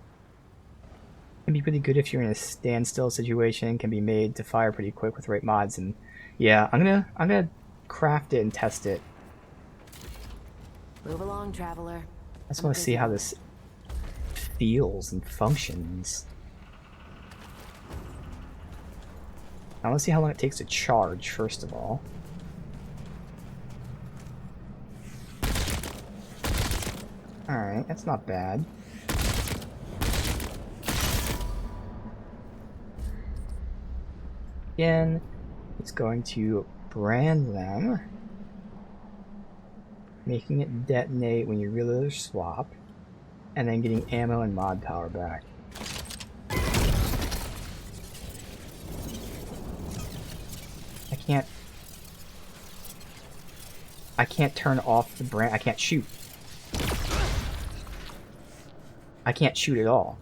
Can be pretty good if you're in a standstill situation. Can be made to fire pretty quick with right mods, and yeah, I'm gonna craft it and test it. Move along, traveler. I just want to see how this feels and functions. I want to see how long it takes to charge, first of all. Alright, that's not bad. Again, it's going to brand them, making it detonate when you reload or swap, and then getting ammo and mod power back. I can't turn off the brand. I can't shoot. I can't shoot at all.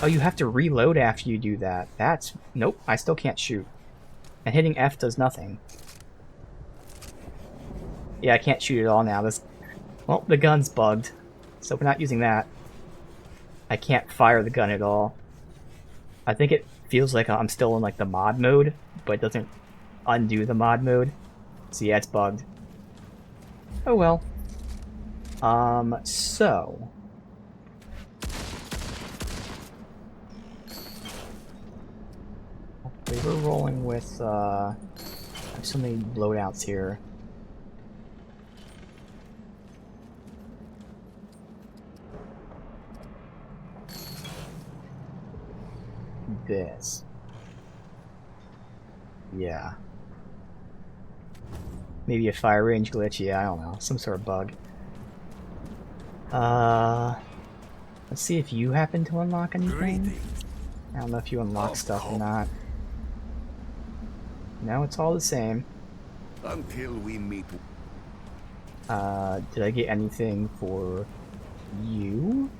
Oh, you have to reload after you do that. That's... Nope, I still can't shoot. And hitting F does nothing. Yeah, I can't shoot at all now. This... Well, the gun's bugged, so we're not using that. I can't fire the gun at all. I think it feels like I'm still in like the mod mode, but it doesn't undo the mod mode. So yeah, it's bugged. Oh well. So... We were rolling with, I have so many loadouts here. This. Yeah. Maybe a fire range glitch, yeah, I don't know. Some sort of bug. Let's see if you happen to unlock anything. I don't know if you unlock stuff or not. No, it's all the same. Until we meet. Did I get anything for you?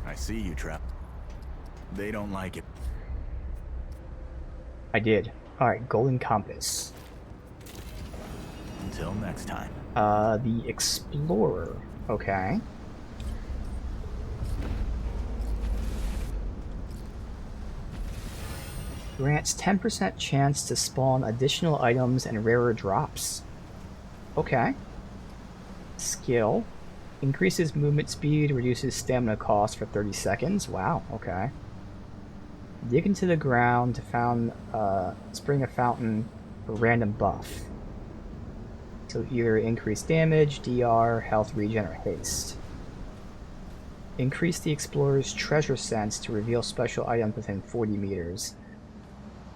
I see you, Trap. They don't like it. I did. Alright, Golden Compass. Until next time. The Explorer. Okay. Grants 10% chance to spawn additional items and rarer drops. Okay. Skill. Increases movement speed, reduces stamina cost for 30 seconds. Wow, okay. Dig into the ground to spring a fountain for random buff. So either increase damage, DR, health regen, or haste. Increase the explorer's treasure sense to reveal special items within 40 meters.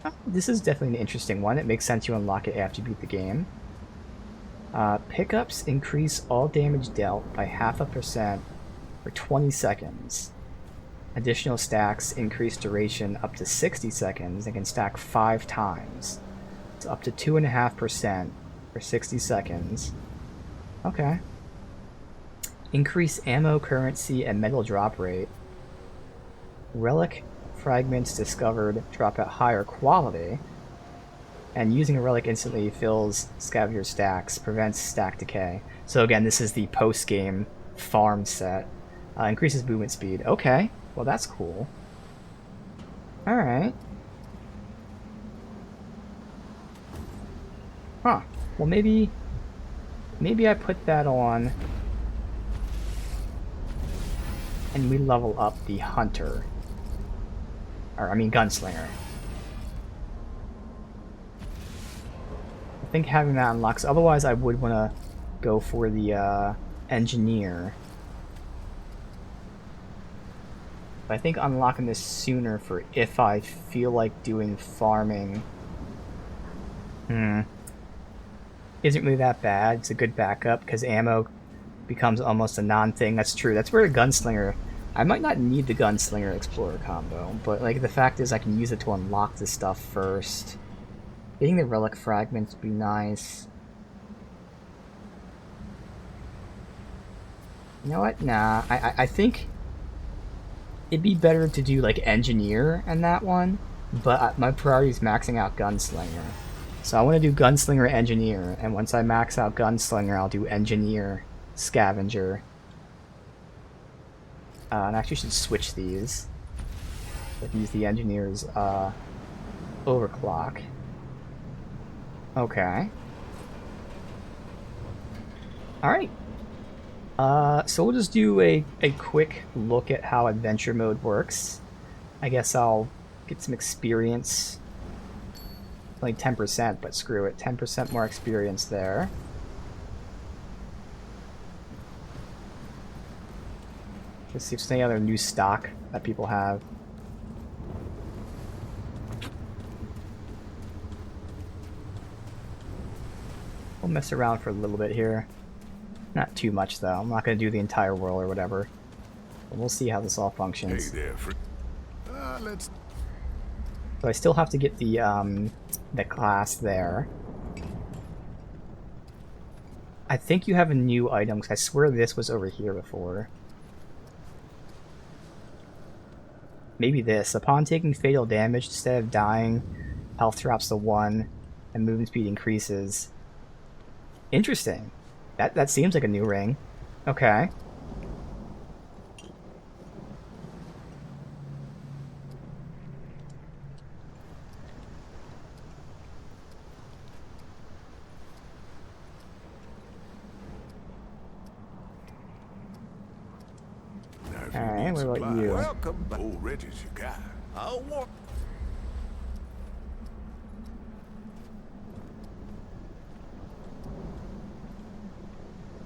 Oh, this is definitely an interesting one. It makes sense you unlock it after you beat the game. Pickups increase all damage dealt by 0.5% for 20 seconds. Additional stacks increase duration up to 60 seconds and can stack 5 times. It's up to 2.5% for 60 seconds. Okay. Increase ammo currency and metal drop rate. Relic fragments discovered drop at higher quality. And using a relic instantly fills scavenger stacks, prevents stack decay. So again, this is the post-game farm set. Increases movement speed. Okay, well that's cool. Alright. Huh. Well maybe I put that on and we level up the hunter. Or I mean gunslinger. I think having that unlocks. Otherwise, I would want to go for the engineer. But I think unlocking this sooner for if I feel like doing farming. Isn't really that bad. It's a good backup because ammo becomes almost a non-thing. That's true. That's where a gunslinger. I might not need the gunslinger explorer combo, but like the fact is I can use it to unlock this stuff first. Getting the relic fragments would be nice. You know what? Nah, I think it'd be better to do like engineer in that one, but my priority is maxing out gunslinger. So I want to do gunslinger engineer, and once I max out gunslinger, I'll do engineer scavenger. And I actually should switch these. I can use the engineer's overclock. Okay. Alright. So we'll just do a quick look at how adventure mode works. I guess I'll get some experience. Only 10%, but screw it. 10% more experience there. Let's see if there's any other new stock that people have. We'll mess around for a little bit here. Not too much though. I'm not going to do the entire world or whatever. But we'll see how this all Hey functions. there, friend. Let's. So I still have to get the class there. I think you have a new item, because I swear this was over here before. Maybe this. Upon taking fatal damage, instead of dying, health drops to 1, and movement speed increases. Interesting. That seems like a new ring. Okay. Now, if you Alright, need what about supplies, you? welcome back. All ready as you got. I'll walk.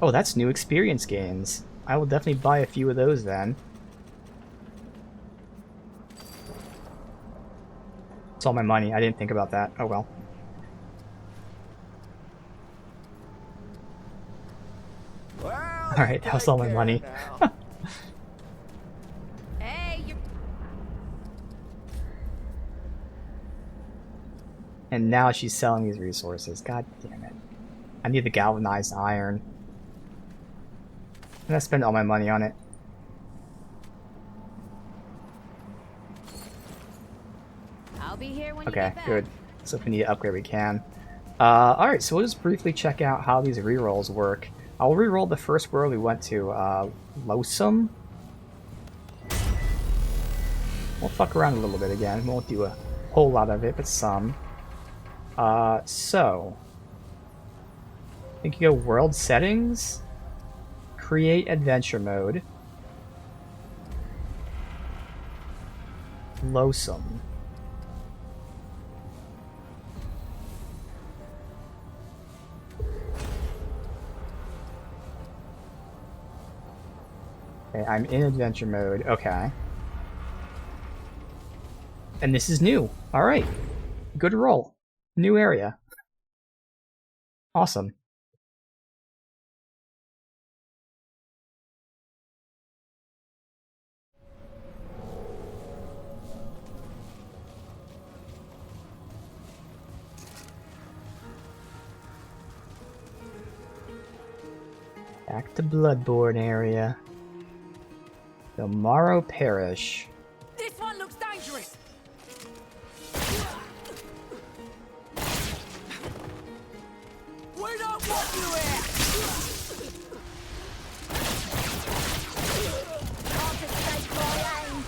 Oh, that's new experience gains. I will definitely buy a few of those then. It's all my money. I didn't think about that. Oh well. Well, Alright, that was all my money. Hey, you. And now she's selling these resources. God damn it. I need the galvanized iron. And I spend all my money on it. I'll be here when you Okay, get back. good. So if we need to upgrade, we can. Alright, so we'll just briefly check out how these rerolls work. I'll reroll the first world we went to, Losum. We'll fuck around a little bit again. We won't do a whole lot of it, but some. So. I think you go world settings. Create adventure mode. Losum. Okay, I'm in adventure mode. Okay. And this is new. Alright. Good roll. New area. Awesome. Back to Bloodborne area. The Morrow Parish. This one looks dangerous. We don't want you here. Can't escape my aim.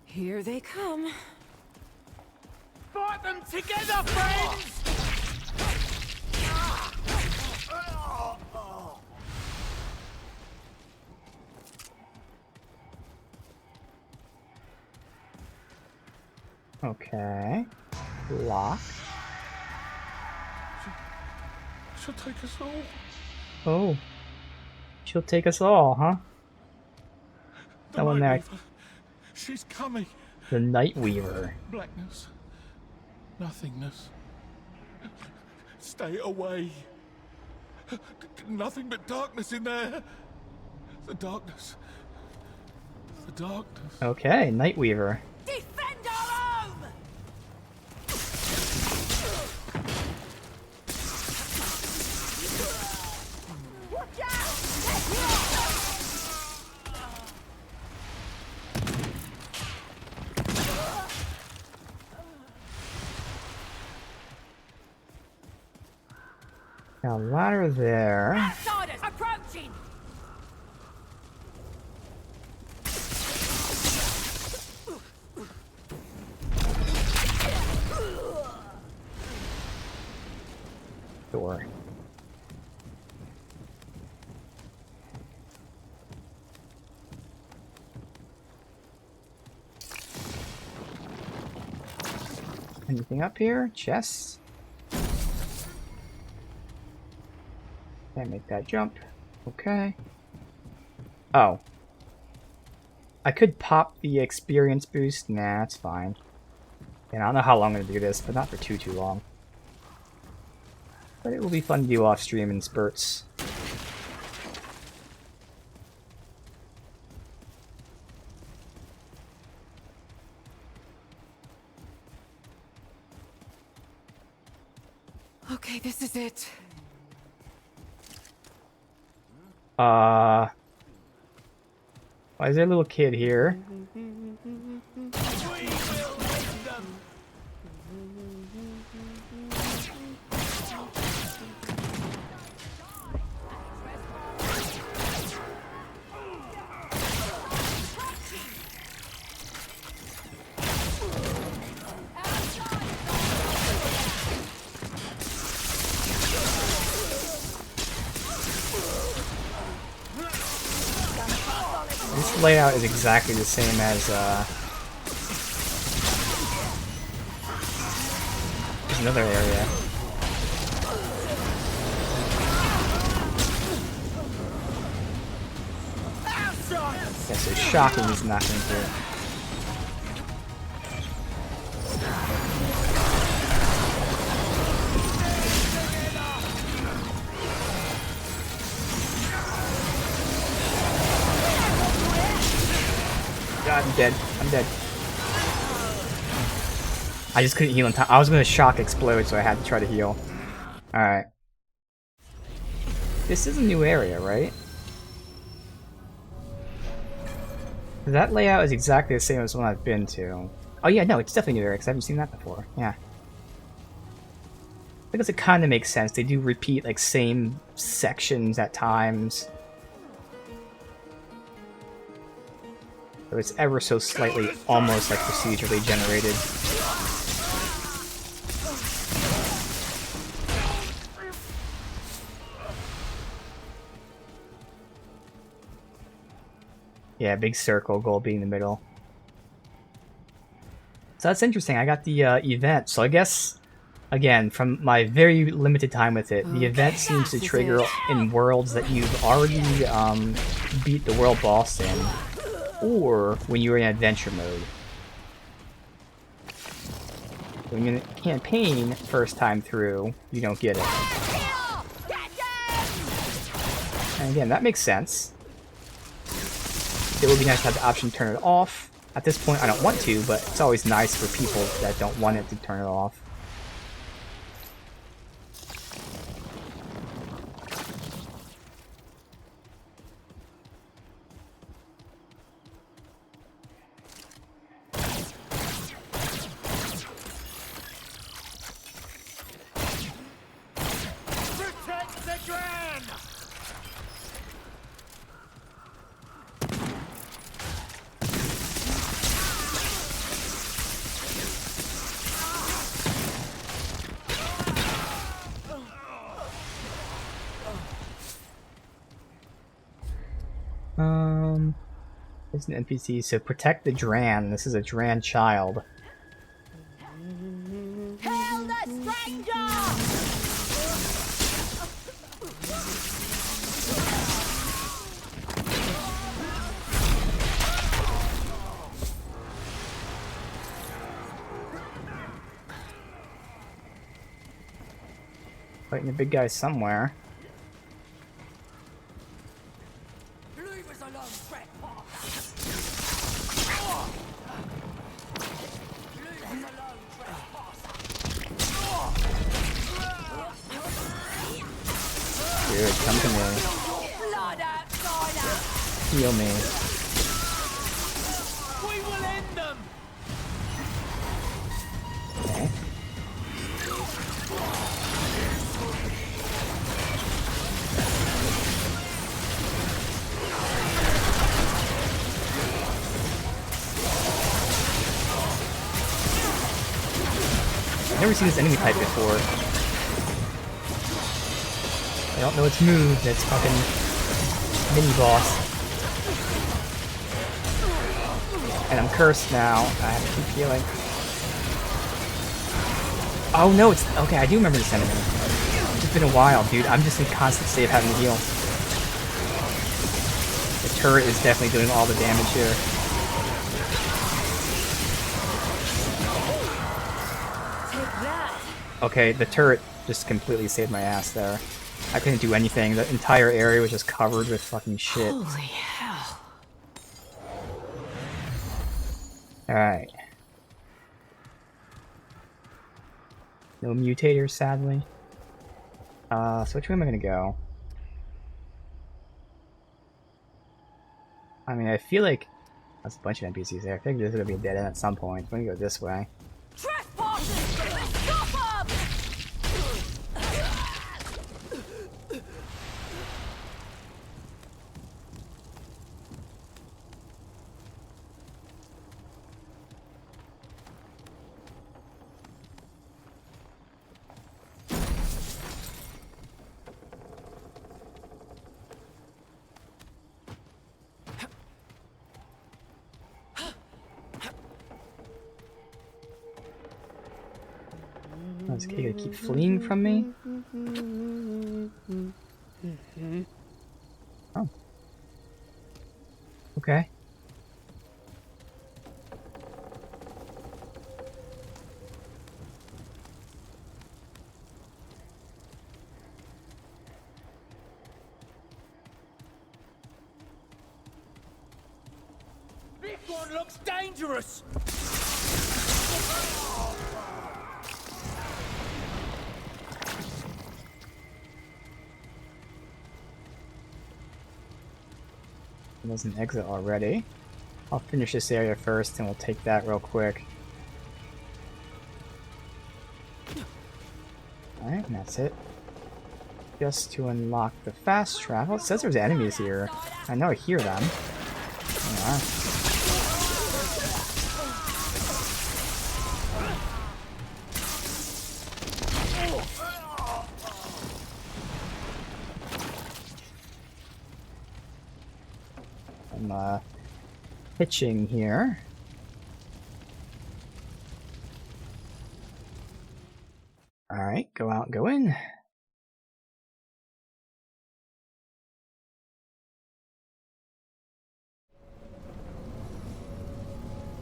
Here they come. Fight them together, friends! Okay. Lock. She'll take us all. Oh. She'll take us all, huh? That one there. Nightweaver. She's coming. The Night Weaver. Blackness. Nothingness. Stay away. Nothing but darkness in there. The darkness. The darkness. Okay, Night Weaver. Defend our home! Watch out! Now, ladder there. Outsiders approaching! Door. Anything up here? Chests? Can't make that jump. Okay. Oh. I could pop the experience boost. Nah, it's fine. And I don't know how long I'm gonna do this, but not for too long. But it will be fun to do off stream in spurts. Okay, this is it. Why is there a little kid here? This layout is exactly the same as there's another area. Yeah, so shocking is nothing here. God, I'm dead. I'm dead. I just couldn't heal in time. I was gonna shock explode, so I had to try to heal. Alright. This is a new area, right? That layout is exactly the same as the one I've been to. Oh yeah, no, it's definitely a new area, because I haven't seen that before. Yeah. I guess it kind of makes sense. They do repeat, like, same sections at times. So it's ever so slightly almost like procedurally generated. Yeah, big circle, goal being the middle. So that's interesting. I got the event. So I guess, again, from my very limited time with it, the event seems to trigger in worlds that you've already beat the world boss in, or when you're in adventure mode. When you're in campaign first time through, you don't get it. And again, that makes sense. It would be nice to have the option to turn it off. At this point, I don't want to, but it's always nice for people that don't want it to turn it off. Protect the Grand! It's an NPC, so protect the Dran. This is a Dran child. Hail the stranger! Fighting the big guy somewhere. Leave us alone, trespass! Leave us alone, trespass! Dude, come to me. Blood outsider! Heal me. We will end them! Okay. I've never seen this enemy type before. I don't know its move, that's fucking mini boss. And I'm cursed now. I have to keep healing. Oh no, it's okay, I do remember this enemy. It's been a while, dude. I'm just in constant state of having to heal. The turret is definitely doing all the damage here. Okay, the turret just completely saved my ass there. I couldn't do anything. The entire area was just covered with fucking shit. Holy hell. Alright. No mutators, sadly. So which way am I gonna go? I mean, I feel like there's a bunch of NPCs there. I think there's gonna be a dead end at some point. I'm gonna go this way. Trespassers! Stop them! Oh, is Kay gonna keep fleeing from me? Oh. Okay. This one looks dangerous! There's an exit already. I'll finish this area first and we'll take that real quick. Alright, and that's it. Just to unlock the fast travel. It says there's enemies here. I know I hear them. There they are. I'm pitching here. Alright, go out, go in.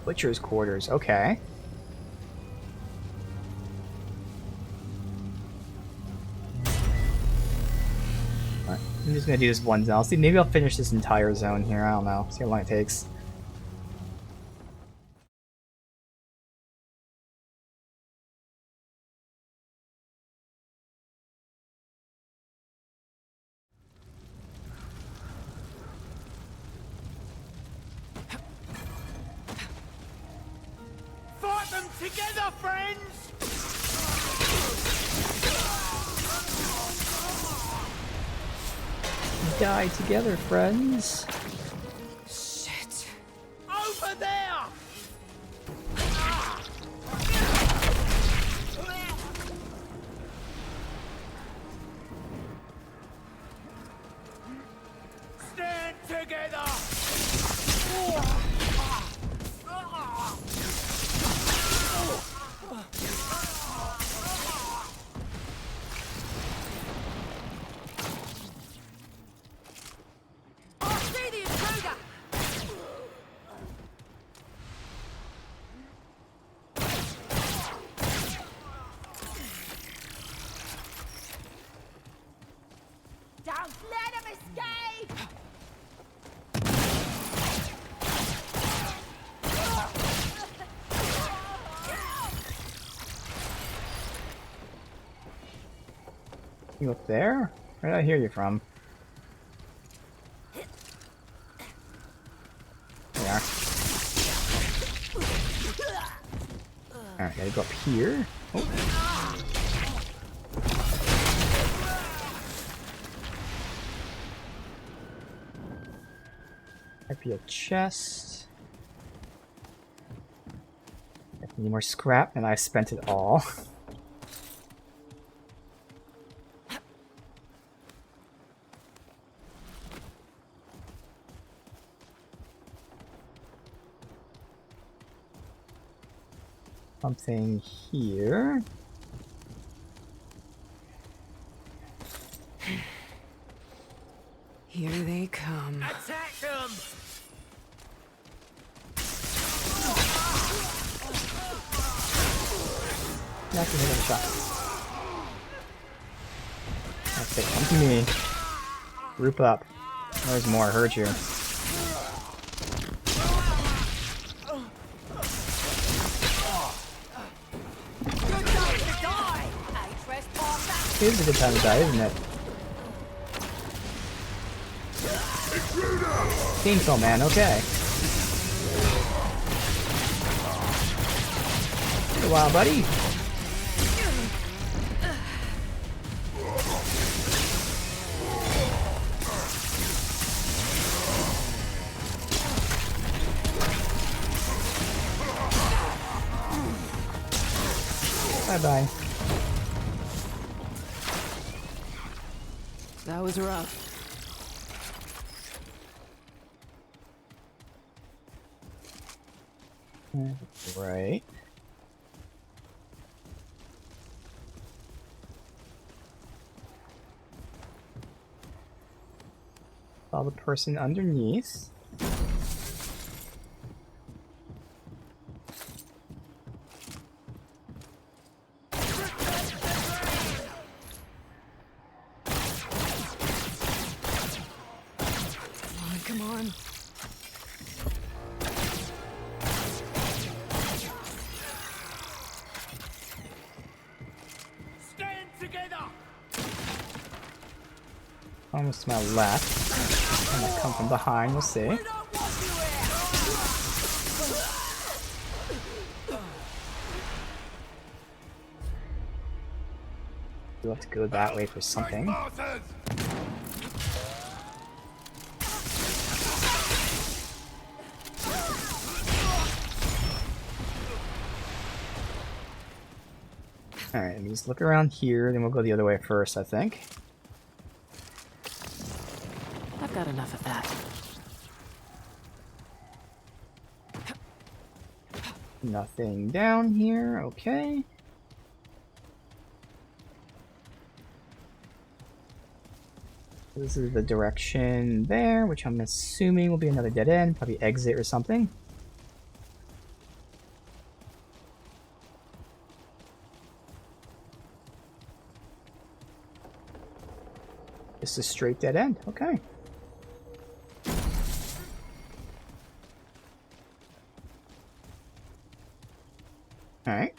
Butcher's quarters, okay. Alright, I'm just gonna do this one zone. I'll see, maybe I'll finish this entire zone here, I don't know. See how long it takes. Fight them together, friends! Die together, friends. Shit. Over there! Stand together! I see the intruder! Don't let him escape! You up there? Where did I hear you from? There you are. Alright, gotta go up here. Oh. Might be a chest. If I need more scrap, and I spent it all. Something here. Here they come. Attack them! Yeah, I can hit him a shot. Okay, come to me. Group up. There's more. I heard you. It is a good time to die, isn't it? Chainsaw man, okay. Take a while, buddy. Bye-bye. That was rough. Right. Saw the person underneath. Come on. Stand together! Almost to my left. I might come from behind, we'll see. We'll have to go that way for something. Alright, let me just look around here, then we'll go the other way first, I think. I've got enough of that. Nothing down here, okay. This is the direction there, which I'm assuming will be another dead end, probably exit or something. Just a straight dead end, okay. Alright.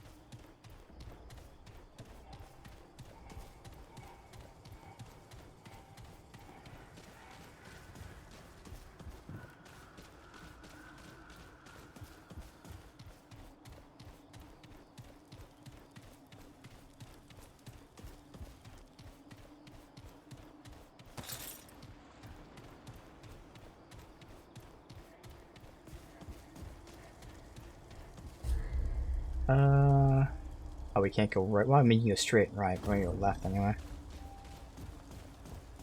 Oh, we can't go right. Well, I'm making a straight right. We're gonna go left anyway.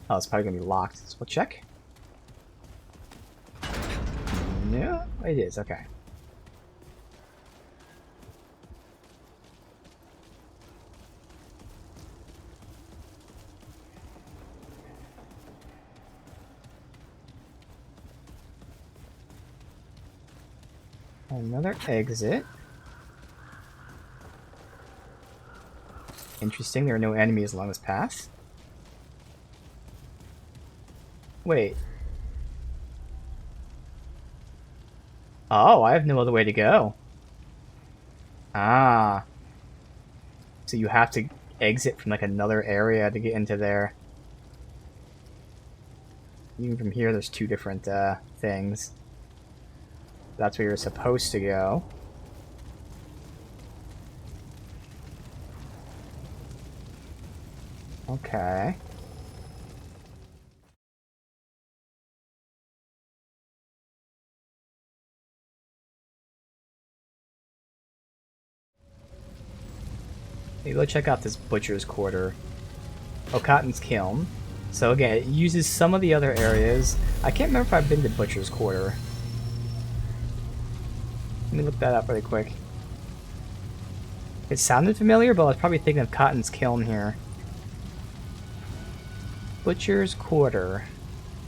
Oh, it's probably gonna be locked. So we'll check. No, it is. Okay. Another exit. Interesting, there are no enemies along this path. Wait. Oh, I have no other way to go. Ah. So you have to exit from like another area to get into there. Even from here, there's two different things. That's where you're supposed to go. Okay. Maybe go check out this butcher's quarter. Oh, Cotton's Kiln. So again, it uses some of the other areas. I can't remember if I've been to butcher's quarter. Let me look that up really quick. It sounded familiar, but I was probably thinking of Cotton's Kiln here. Butcher's Quarter.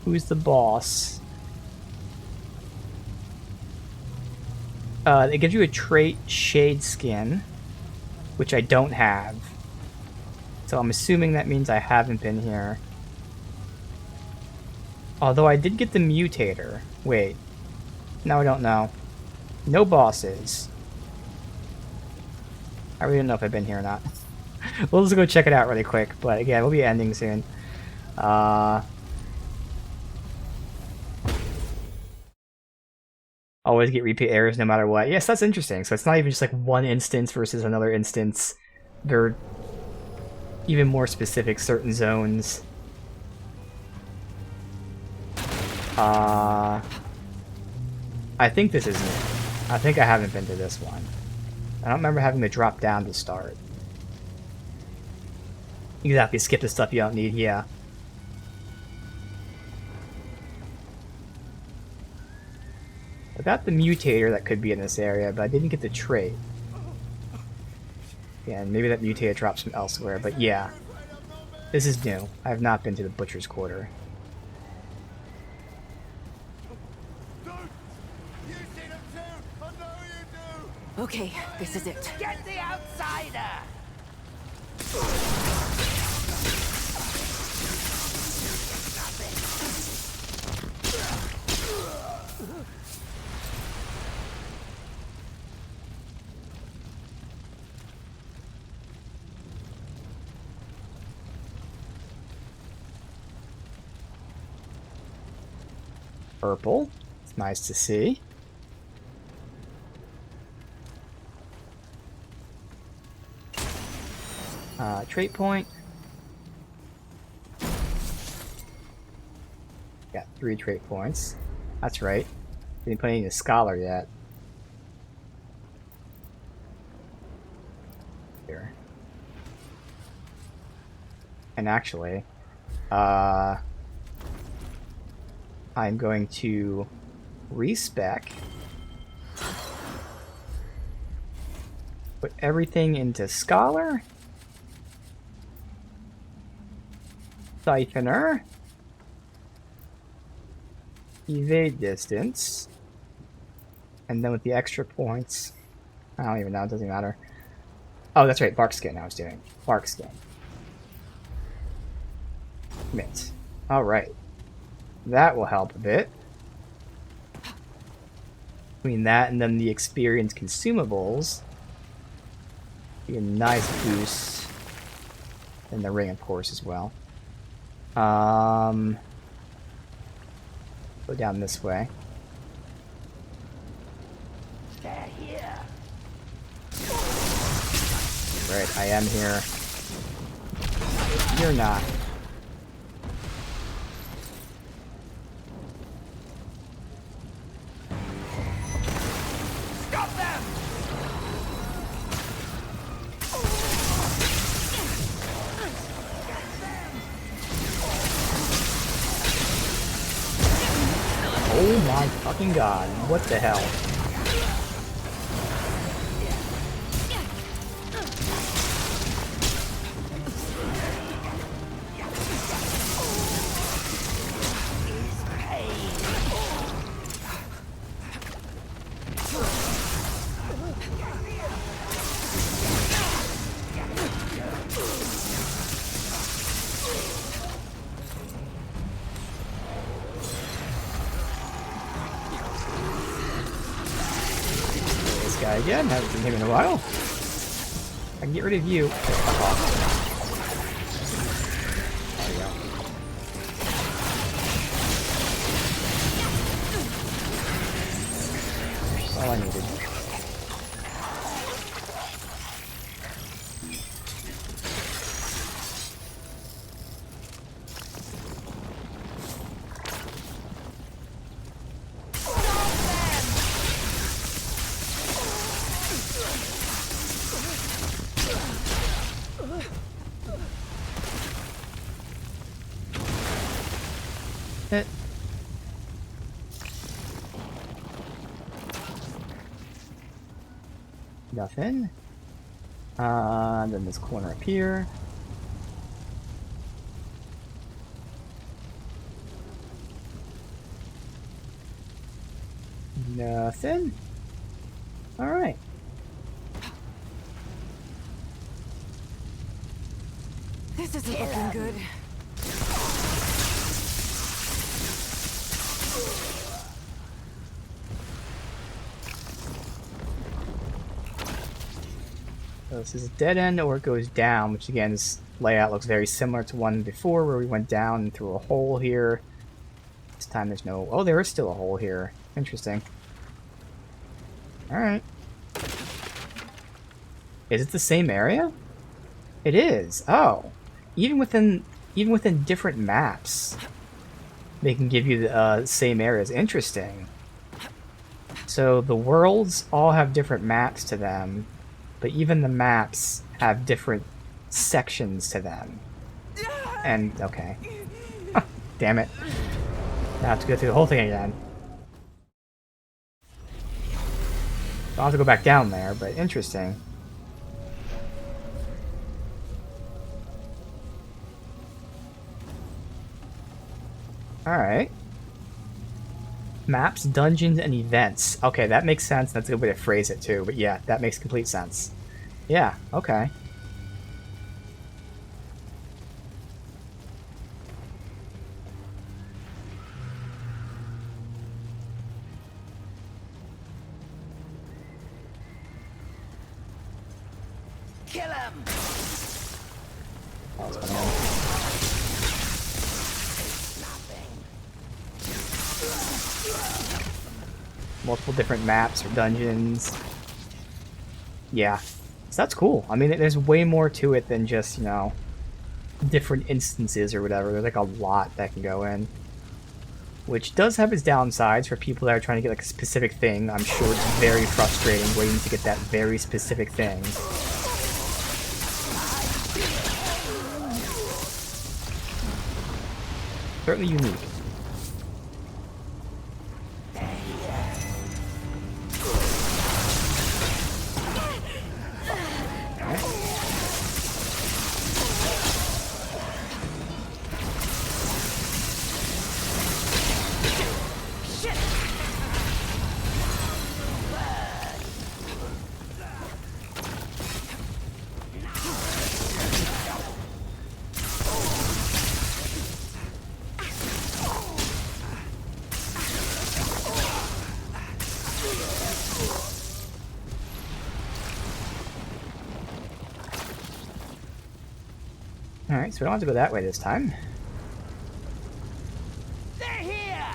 Who's the boss? It gives you a trait Shade Skin, which I don't have. So I'm assuming that means I haven't been here. Although I did get the mutator. Wait. No, I don't know. No bosses. I really don't know if I've been here or not. We'll just go check it out really quick. But again, we'll be ending soon. Always get repeat errors no matter what. Yes, that's interesting. So it's not even just like one instance versus another instance. They're even more specific, certain zones. I think this is new. I think I haven't been to this one. I don't remember having to drop down to start. Exactly, skip the stuff you don't need, yeah. I got the mutator that could be in this area, but I didn't get the trait. Yeah, and maybe that mutator drops from elsewhere, but yeah. This is new. I have not been to the Butcher's Quarter. Okay, this is it. Get the outsider! Purple. It's nice to see. Trait point. Got 3 trait points. That's right. Didn't put any in the scholar yet. Here. And actually, I'm going to respec. Put everything into scholar. Siphoner. Evade distance. And then with the extra points, I don't even know, it doesn't matter. Oh, that's right, bark skin I was doing. Bark skin. Mint. Alright. That will help a bit. Between that and then the experience consumables, be a nice boost. And the ring, of course, as well. Go down this way. They're here. Right, I am here. You're not. Stop them! Oh my fucking god, what the hell? Guy again, haven't seen him in a while. I can get rid of you. Fuck off. There we go. That's all I needed. Hit. Nothing. Then this corner up here. Nothing. Alright. This isn't looking good. So this is a dead end or it goes down, which again, this layout looks very similar to one before where we went down through a hole here. This time there's no... Oh, there is still a hole here. Interesting. Alright. Is it the same area? It is. Oh. Even within different maps, they can give you the same areas. Interesting. So the worlds all have different maps to them, but even the maps have different sections to them. And, okay. Damn it. Now I have to go through the whole thing again. I'll have to go back down there, but interesting. Alright. Maps, dungeons, and events. Okay, that makes sense. That's a good way to phrase it, too. But yeah, that makes complete sense. Yeah, okay. Kill him! Oh, what's going on? Multiple different maps or dungeons. Yeah. So that's cool. I mean, there's way more to it than just, you know, different instances or whatever. There's like a lot that can go in. Which does have its downsides for people that are trying to get like a specific thing. I'm sure it's very frustrating waiting to get that very specific thing. Certainly unique. Alright, so we don't have to go that way this time. They're here!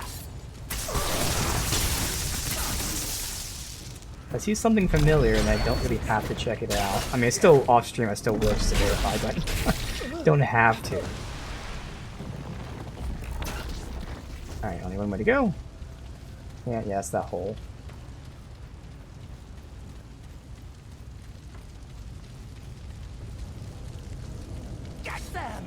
I see something familiar and I don't really have to check it out. I mean, it's still off stream, I still will just to verify, but don't have to. Alright, only one way to go. Yeah, it's that hole. Get them!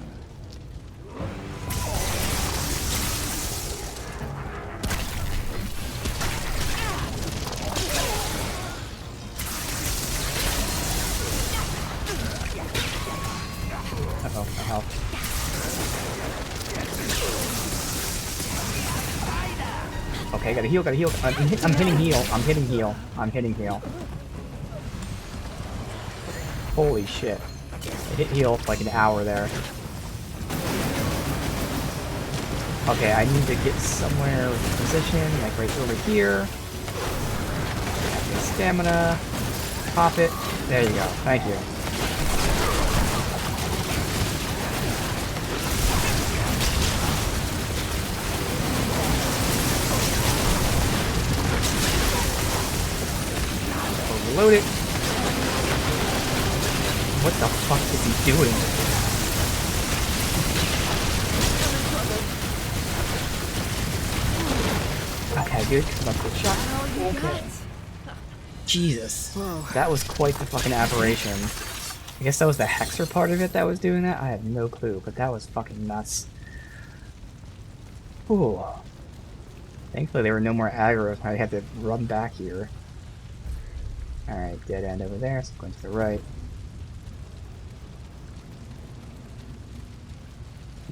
Uh-oh, that helped. Okay, gotta heal. I'm hitting heal. Holy shit. I hit heal for like an hour there. Okay, I need to get somewhere with position, like right over here. Stamina. Pop it. There you go. Thank you. Overload it. What the fuck is he doing? Okay, good. Come up with a shot. Okay. Jesus. That was quite the fucking aberration. I guess that was the Hexer part of it that was doing that? I have no clue, but that was fucking nuts. Ooh. Thankfully there were no more aggro's. I had to run back here. Alright, dead end over there, so I'm going to the right.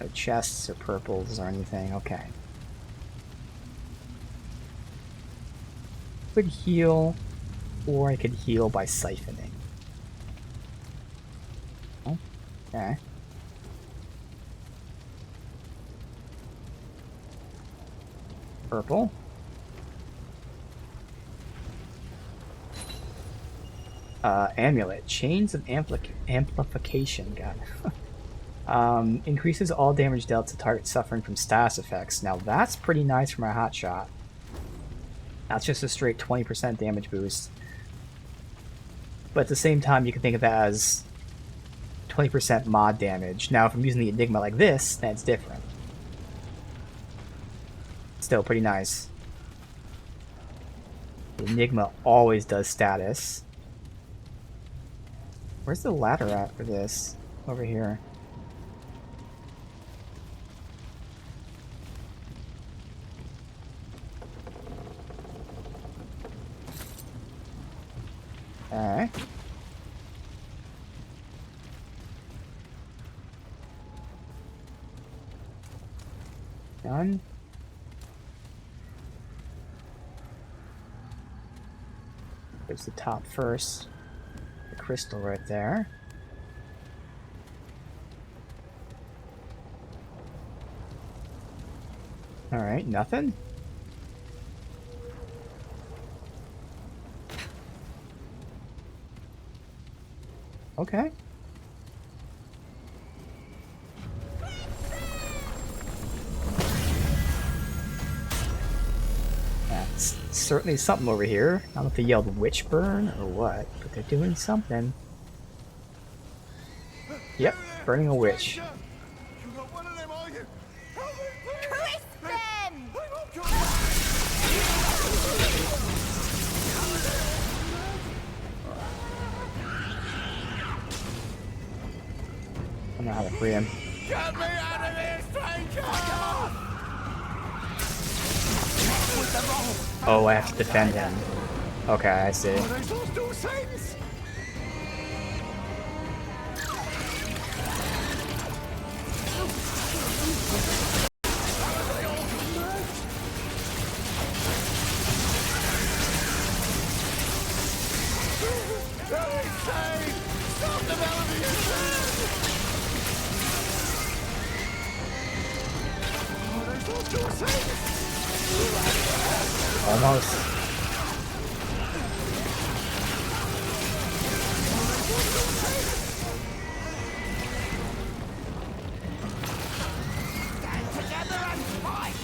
No chests or purples or anything, okay. Could heal, or I could heal by siphoning. Okay. purple. Amulet. Chains of Amplification. God. Increases all damage dealt to target suffering from status effects. Now that's pretty nice for my hotshot. That's just a straight 20% damage boost. But at the same time, you can think of that as 20% mod damage. Now, if I'm using the Enigma like this, then it's different. Still pretty nice. The Enigma always does status. Where's the ladder at for this? Over here. Alright. Done. There's the top first. The crystal right there. Alright, nothing? Okay. That's certainly something over here. I don't know if they yelled witch burn or what, but they're doing something. Yep, burning a witch. You got one of them, are you? Help me, please! Kristen! I don't know how to free him. Get me out of here, stranger! Oh, I have to defend him. Okay, I see. Are they supposed to do sense? They're insane! Stop developing yourself! Are they supposed to do sense? Almost. Stand together and fight!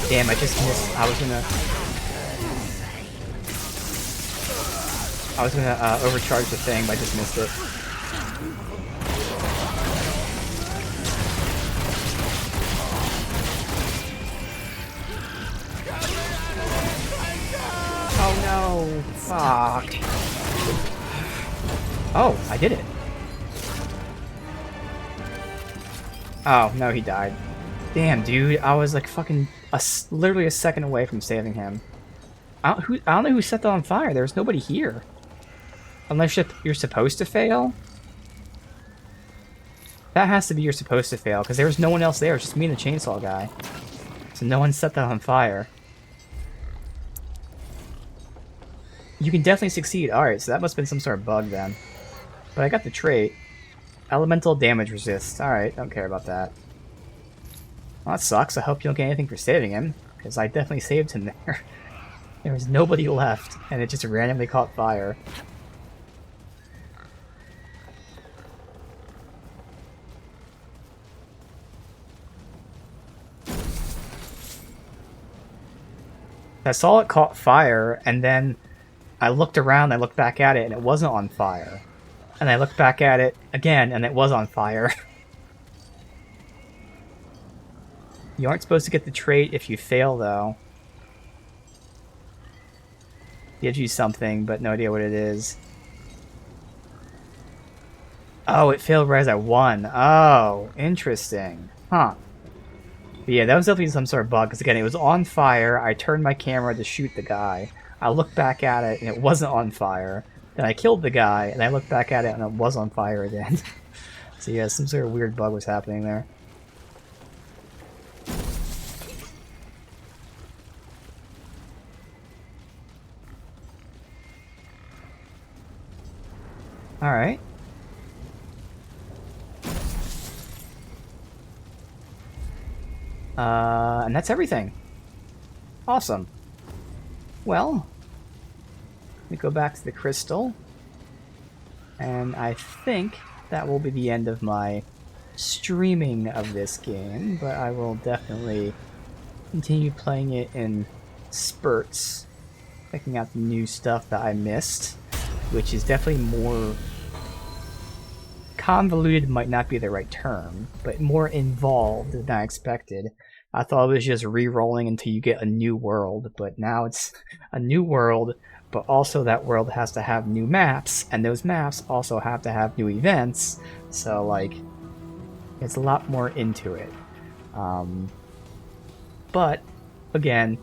Damn, I just missed. I was gonna overcharge the thing, but I just missed it. Oh no! Fuck. Oh, I did it. Oh, no, he died. Damn, dude, I was like fucking literally a second away from saving him. I don't know who set that on fire. There was nobody here. Unless you're supposed to fail. That has to be you're supposed to fail, because there was no one else there. It was just me and the chainsaw guy. So no one set that on fire. You can definitely succeed. Alright, so that must have been some sort of bug then. But I got the trait. Elemental damage resist. Alright, don't care about that. Well, that sucks. I hope you don't get anything for saving him, because I definitely saved him there. There was nobody left, and it just randomly caught fire. I saw it caught fire, and then I looked around, I looked back at it, and it wasn't on fire. And I looked back at it again, and it was on fire. You aren't supposed to get the trait if you fail, though. Gives you something, but no idea what it is. Oh, it failed right as I won. Oh, interesting. Huh. But yeah, that was definitely some sort of bug, because again, it was on fire. I turned my camera to shoot the guy. I looked back at it, and it wasn't on fire. Then I killed the guy, and I looked back at it, and it was on fire again. So yeah, some sort of weird bug was happening there. Alright. And that's everything. Awesome. Well, let me go back to the crystal. And I think that will be the end of my streaming of this game, but I will definitely continue playing it in spurts, checking out the new stuff that I missed, which is definitely more convoluted, might not be the right term, but more involved than I expected. I thought it was just re-rolling until you get a new world, but now it's a new world, but also that world has to have new maps, and those maps also have to have new events, so like, it's a lot more into it. But, again,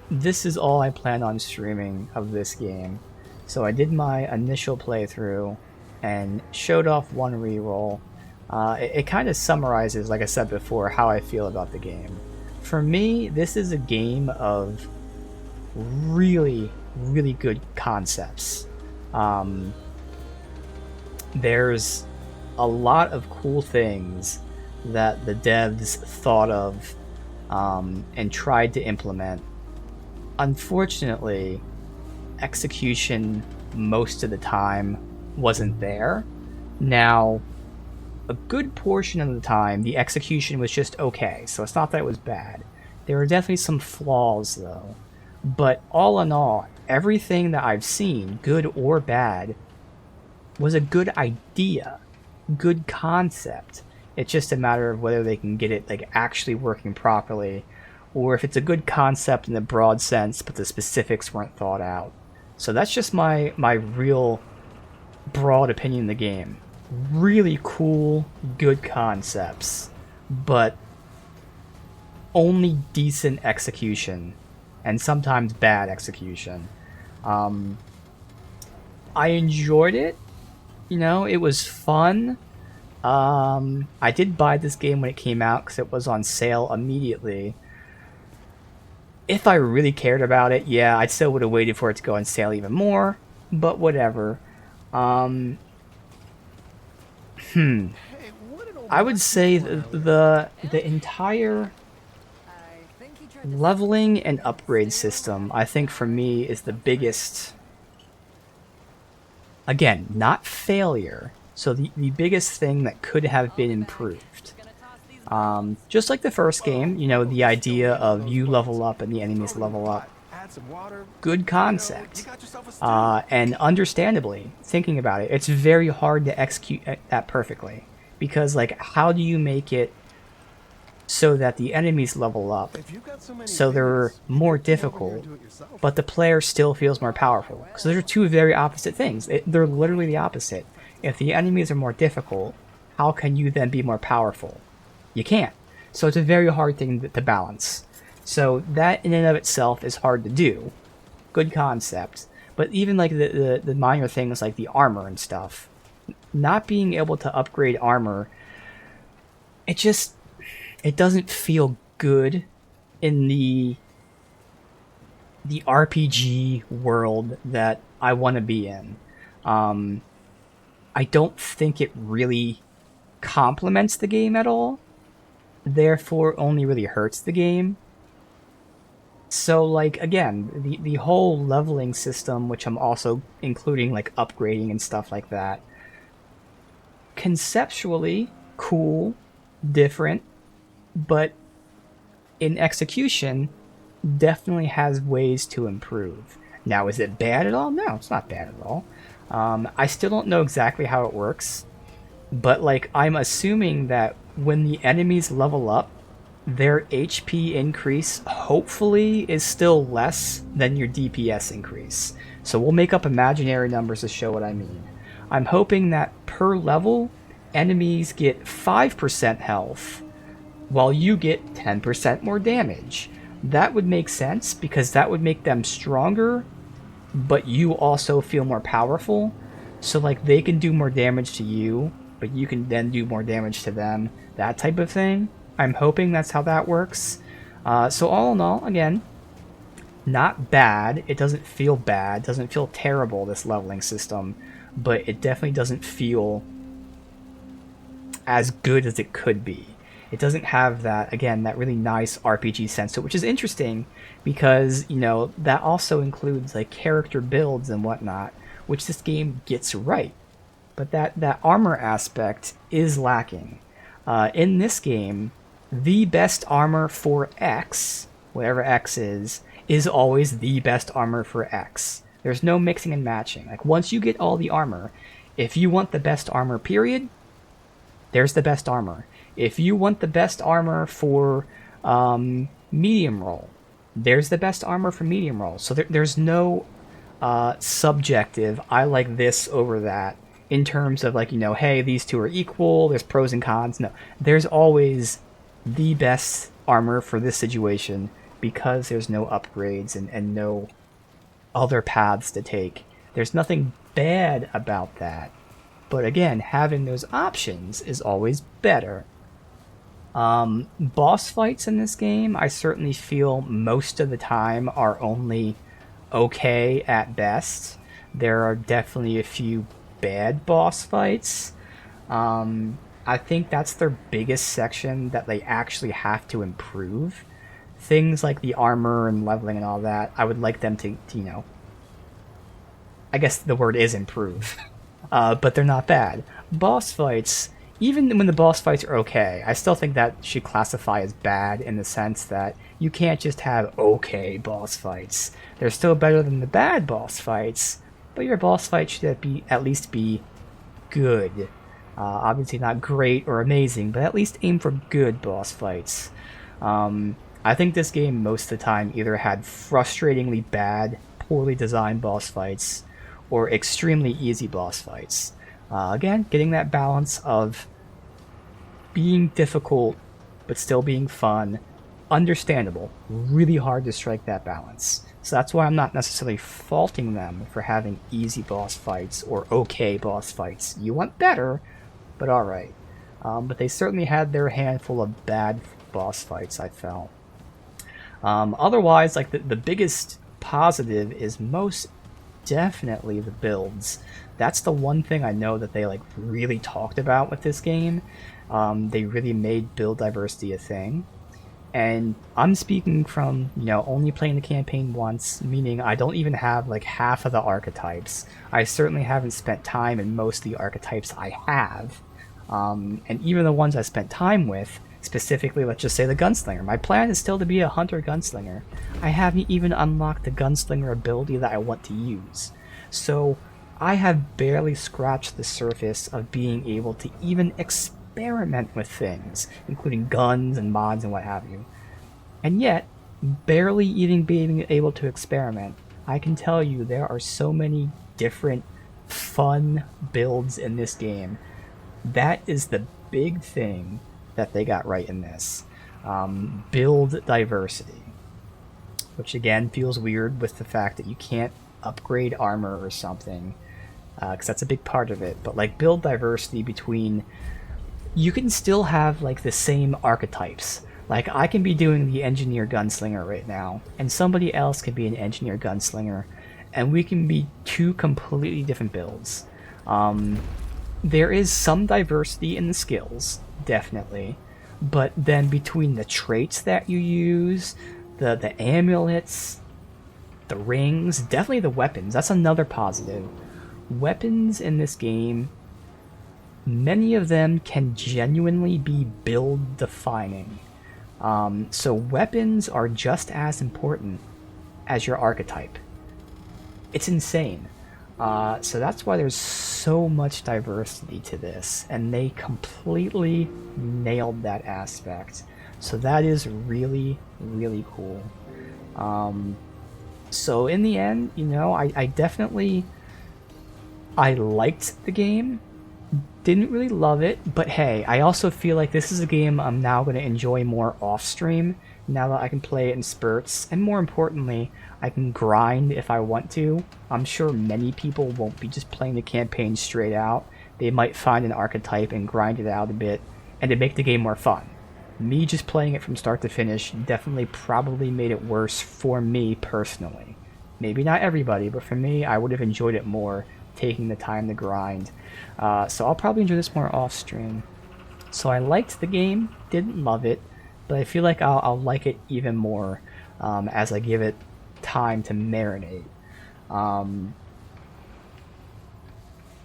this is all I plan on streaming of this game. So I did my initial playthrough and showed off one reroll. It kind of summarizes, like I said before, how I feel about the game. For me, this is a game of really, really good concepts. There's a lot of cool things that the devs thought of and tried to implement. Unfortunately, execution most of the time wasn't there. Now, a good portion of the time, the execution was just okay, so it's not that it was bad. There were definitely some flaws, though. But all in all, everything that I've seen, good or bad, was a good idea, good concept. It's just a matter of whether they can get it like actually working properly, or if it's a good concept in the broad sense, but the specifics weren't thought out. So that's just my real broad opinion of the game. Really cool, good concepts, but only decent execution, and sometimes bad execution. I enjoyed it. You know, it was fun. I did buy this game when it came out because it was on sale immediately. If I really cared about it, yeah, I still would have waited for it to go on sale even more, but whatever. I would say the entire leveling and upgrade system, I think for me, is the biggest, again, not failure, so the biggest thing that could have been improved. Just like the first game, you know, the idea of you level up and the enemies level up. Good concept. And understandably, thinking about it, it's very hard to execute that perfectly. Because, like, how do you make it so that the enemies level up, so they're more difficult, but the player still feels more powerful? Because those are two very opposite things. They're literally the opposite. If the enemies are more difficult, how can you then be more powerful? You can't. So it's a very hard thing to balance. So that in and of itself is hard to do. Good concept. But even like the minor things like the armor and stuff, not being able to upgrade armor, it doesn't feel good in the RPG world that I want to be in. I don't think it really complements the game at all, therefore only really hurts the game. So, like, again, the whole leveling system, which I'm also including, like, upgrading and stuff like that, conceptually cool, different, but in execution, definitely has ways to improve. Now, is it bad at all? No, it's not bad at all. I still don't know exactly how it works, but, like, I'm assuming that when the enemies level up, their HP increase hopefully is still less than your DPS increase. So we'll make up imaginary numbers to show what I mean. I'm hoping that per level, enemies get 5% health, while you get 10% more damage. That would make sense, because that would make them stronger, but you also feel more powerful. So, like, they can do more damage to you, but you can then do more damage to them. That type of thing. I'm hoping that's how that works. So all in all, again, not bad. It doesn't feel bad. Doesn't feel terrible, this leveling system. But it definitely doesn't feel as good as it could be. It doesn't have that, again, that really nice RPG sense to it, which is interesting because, you know, that also includes like character builds and whatnot, which this game gets right. But that armor aspect is lacking. In this game, the best armor for X, whatever X is always the best armor for X. There's no mixing and matching. Like, once you get all the armor, if you want the best armor, period, there's the best armor. If you want the best armor for medium roll, there's the best armor for medium roll. So there's no subjective, I like this over that, in terms of like, you know, hey, these two are equal, there's pros and cons. No, there's always the best armor for this situation because there's no upgrades and no other paths to take. There's nothing bad about that. But again, having those options is always better. Boss fights in this game, I certainly feel most of the time are only okay at best. There are definitely a few bad boss fights. I think that's their biggest section that they actually have to improve. Things like the armor and leveling and all that, I would like them to you know, I guess the word is improve. But they're not bad. Boss fights, even when the boss fights are okay, I still think that should classify as bad in the sense that you can't just have okay boss fights. They're still better than the bad boss fights, but your boss fight should at least be good. Obviously not great or amazing, but at least aim for good boss fights. I think this game most of the time either had frustratingly bad, poorly designed boss fights, or extremely easy boss fights. Again, getting that balance of being difficult but still being fun, understandable. Really hard to strike that balance. So that's why I'm not necessarily faulting them for having easy boss fights or okay boss fights. You want better, but alright. But they certainly had their handful of bad boss fights, I felt. Otherwise, like the biggest positive is most definitely the builds. That's the one thing I know that they like really talked about with this game. They really made build diversity a thing. And I'm speaking from, you know, only playing the campaign once, meaning I don't even have like half of the archetypes. I certainly haven't spent time in most of the archetypes I have. And even the ones I spent time with, specifically, let's just say the gunslinger. My plan is still to be a hunter gunslinger. I haven't even unlocked the gunslinger ability that I want to use. So I have barely scratched the surface of being able to even experiment with things, including guns and mods and what have you. And yet, barely even being able to experiment, I can tell you there are so many different fun builds in this game. That is the big thing that they got right in this. Build diversity. Which again feels weird with the fact that you can't upgrade armor or something. Because that's a big part of it. But like build diversity between... You can still have like the same archetypes. Like I can be doing the engineer gunslinger right now. And somebody else can be an engineer gunslinger. And we can be two completely different builds. There is some diversity in the skills, definitely, but then between the traits that you use, the amulets, the rings, definitely the weapons, that's another positive. Weapons in this game, many of them can genuinely be build defining. So weapons are just as important as your archetype. It's insane. So that's why there's so much diversity to this, and they completely nailed that aspect. So that is really, really cool. So in the end, you know, I definitely... I liked the game. Didn't really love it, but hey, I also feel like this is a game I'm now going to enjoy more off-stream, now that I can play it in spurts, and more importantly, I can grind if I want to. I'm sure many people won't be just playing the campaign straight out. They might find an archetype and grind it out a bit, and to make the game more fun. Me just playing it from start to finish definitely probably made it worse for me personally. Maybe not everybody, but for me, I would have enjoyed it more taking the time to grind. So I'll probably enjoy this more off stream. So I liked the game, didn't love it, but I feel like I'll like it even more as I give it time to marinate.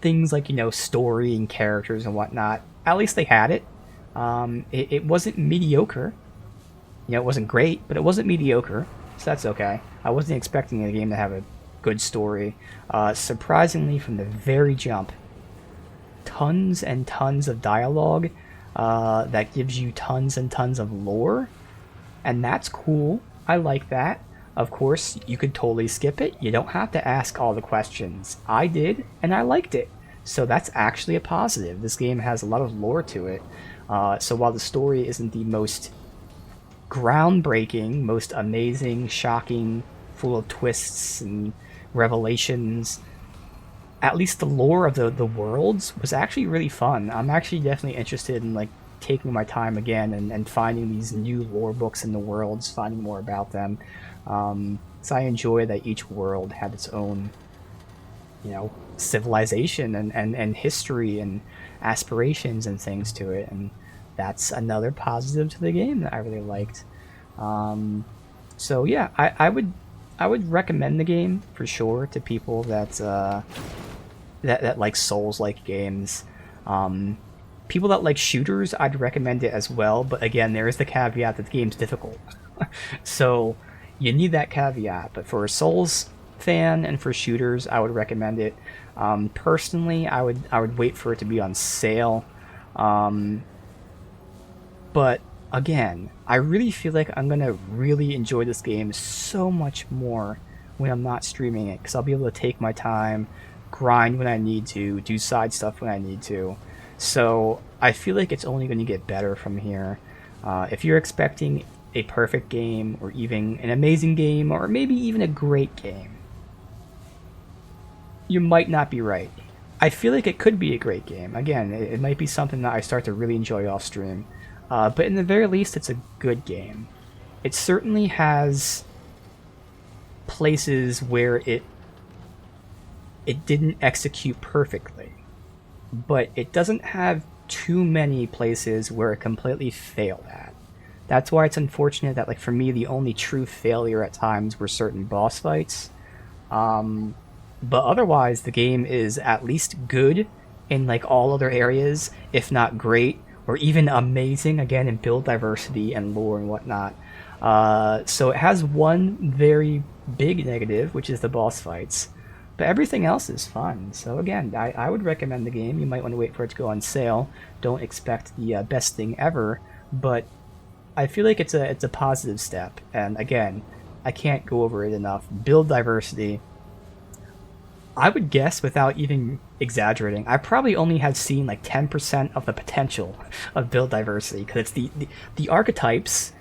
Things like, you know, story and characters and whatnot, at least they had it. It wasn't mediocre. You know, it wasn't great, but it wasn't mediocre, so that's okay. I wasn't expecting the game to have a good story. Surprisingly, from the very jump, tons and tons of dialogue that gives you tons and tons of lore, and that's cool. I like that. Of course, you could totally skip it. You don't have to ask all the questions. I did, and I liked it. So that's actually a positive. This game has a lot of lore to it. So while the story isn't the most groundbreaking, most amazing, shocking, full of twists and revelations, at least the lore of the worlds was actually really fun. I'm actually definitely interested in like taking my time again and finding these new lore books in the worlds, finding more about them. So I enjoy that each world had its own, you know, civilization and history and aspirations and things to it, and that's another positive to the game that I really liked. So yeah, I would recommend the game for sure to people that like Souls-like games. People that like shooters, I'd recommend it as well, but again, there is the caveat that the game's difficult. So you need that caveat, but for a Souls fan and for shooters, I would recommend it. Personally, I would wait for it to be on sale. But again, I really feel like I'm gonna really enjoy this game so much more when I'm not streaming it, because I'll be able to take my time, grind when I need to, do side stuff when I need to. So I feel like it's only going to get better from here. If you're expecting a perfect game, or even an amazing game, or maybe even a great game, you might not be right. I feel like it could be a great game. Again, it might be something that I start to really enjoy off stream. But in the very least, it's a good game. It certainly has places where it didn't execute perfectly, but it doesn't have too many places where it completely failed at. That's why it's unfortunate that, like, for me, the only true failure at times were certain boss fights. But otherwise, the game is at least good in, like, all other areas, if not great, or even amazing, again, in build diversity and lore and whatnot. So it has one very big negative, which is the boss fights. But everything else is fun. So again, I would recommend the game. You might want to wait for it to go on sale. Don't expect the best thing ever, but I feel like it's a positive step. And again, I can't go over it enough. Build diversity. I would guess, without even exaggerating, I probably only have seen like 10% of the potential of build diversity, because it's the archetypes.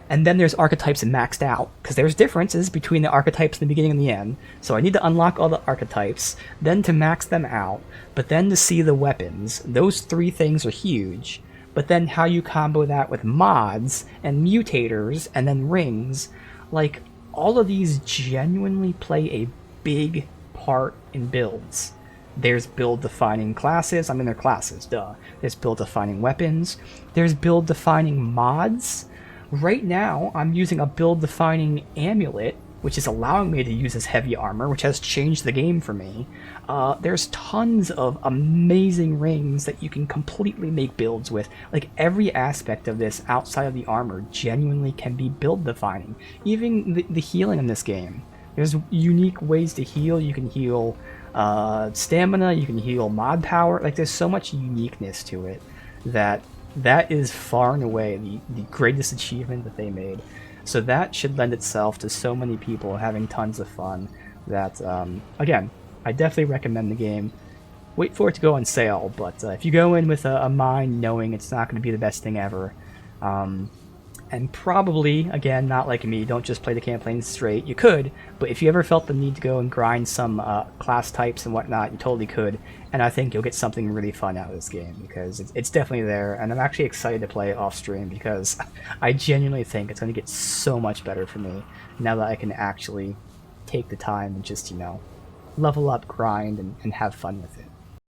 And then there's archetypes maxed out, because there's differences between the archetypes in the beginning and the end. So I need to unlock all the archetypes, then to max them out, but then to see the weapons. Those three things are huge. But then how you combo that with mods and mutators and then rings, like, all of these genuinely play a big part in builds. There's build-defining classes. I mean, they're classes, duh. There's build-defining weapons. There's build-defining mods. Right now, I'm using a build-defining amulet, which is allowing me to use this heavy armor, which has changed the game for me. There's tons of amazing rings that you can completely make builds with. Like, every aspect of this outside of the armor genuinely can be build-defining. Even the healing in this game. There's unique ways to heal. You can heal stamina, you can heal mod power. Like, there's so much uniqueness to it that is far and away the greatest achievement that they made. So that should lend itself to so many people having tons of fun that, again, I definitely recommend the game. Wait for it to go on sale, but if you go in with a mind knowing it's not going to be the best thing ever, and And probably, again, not like me, don't just play the campaign straight. You could, but if you ever felt the need to go and grind some class types and whatnot, you totally could. And I think you'll get something really fun out of this game, because it's definitely there. And I'm actually excited to play it off stream, because I genuinely think it's going to get so much better for me now that I can actually take the time and just, you know, level up, grind, and have fun with it.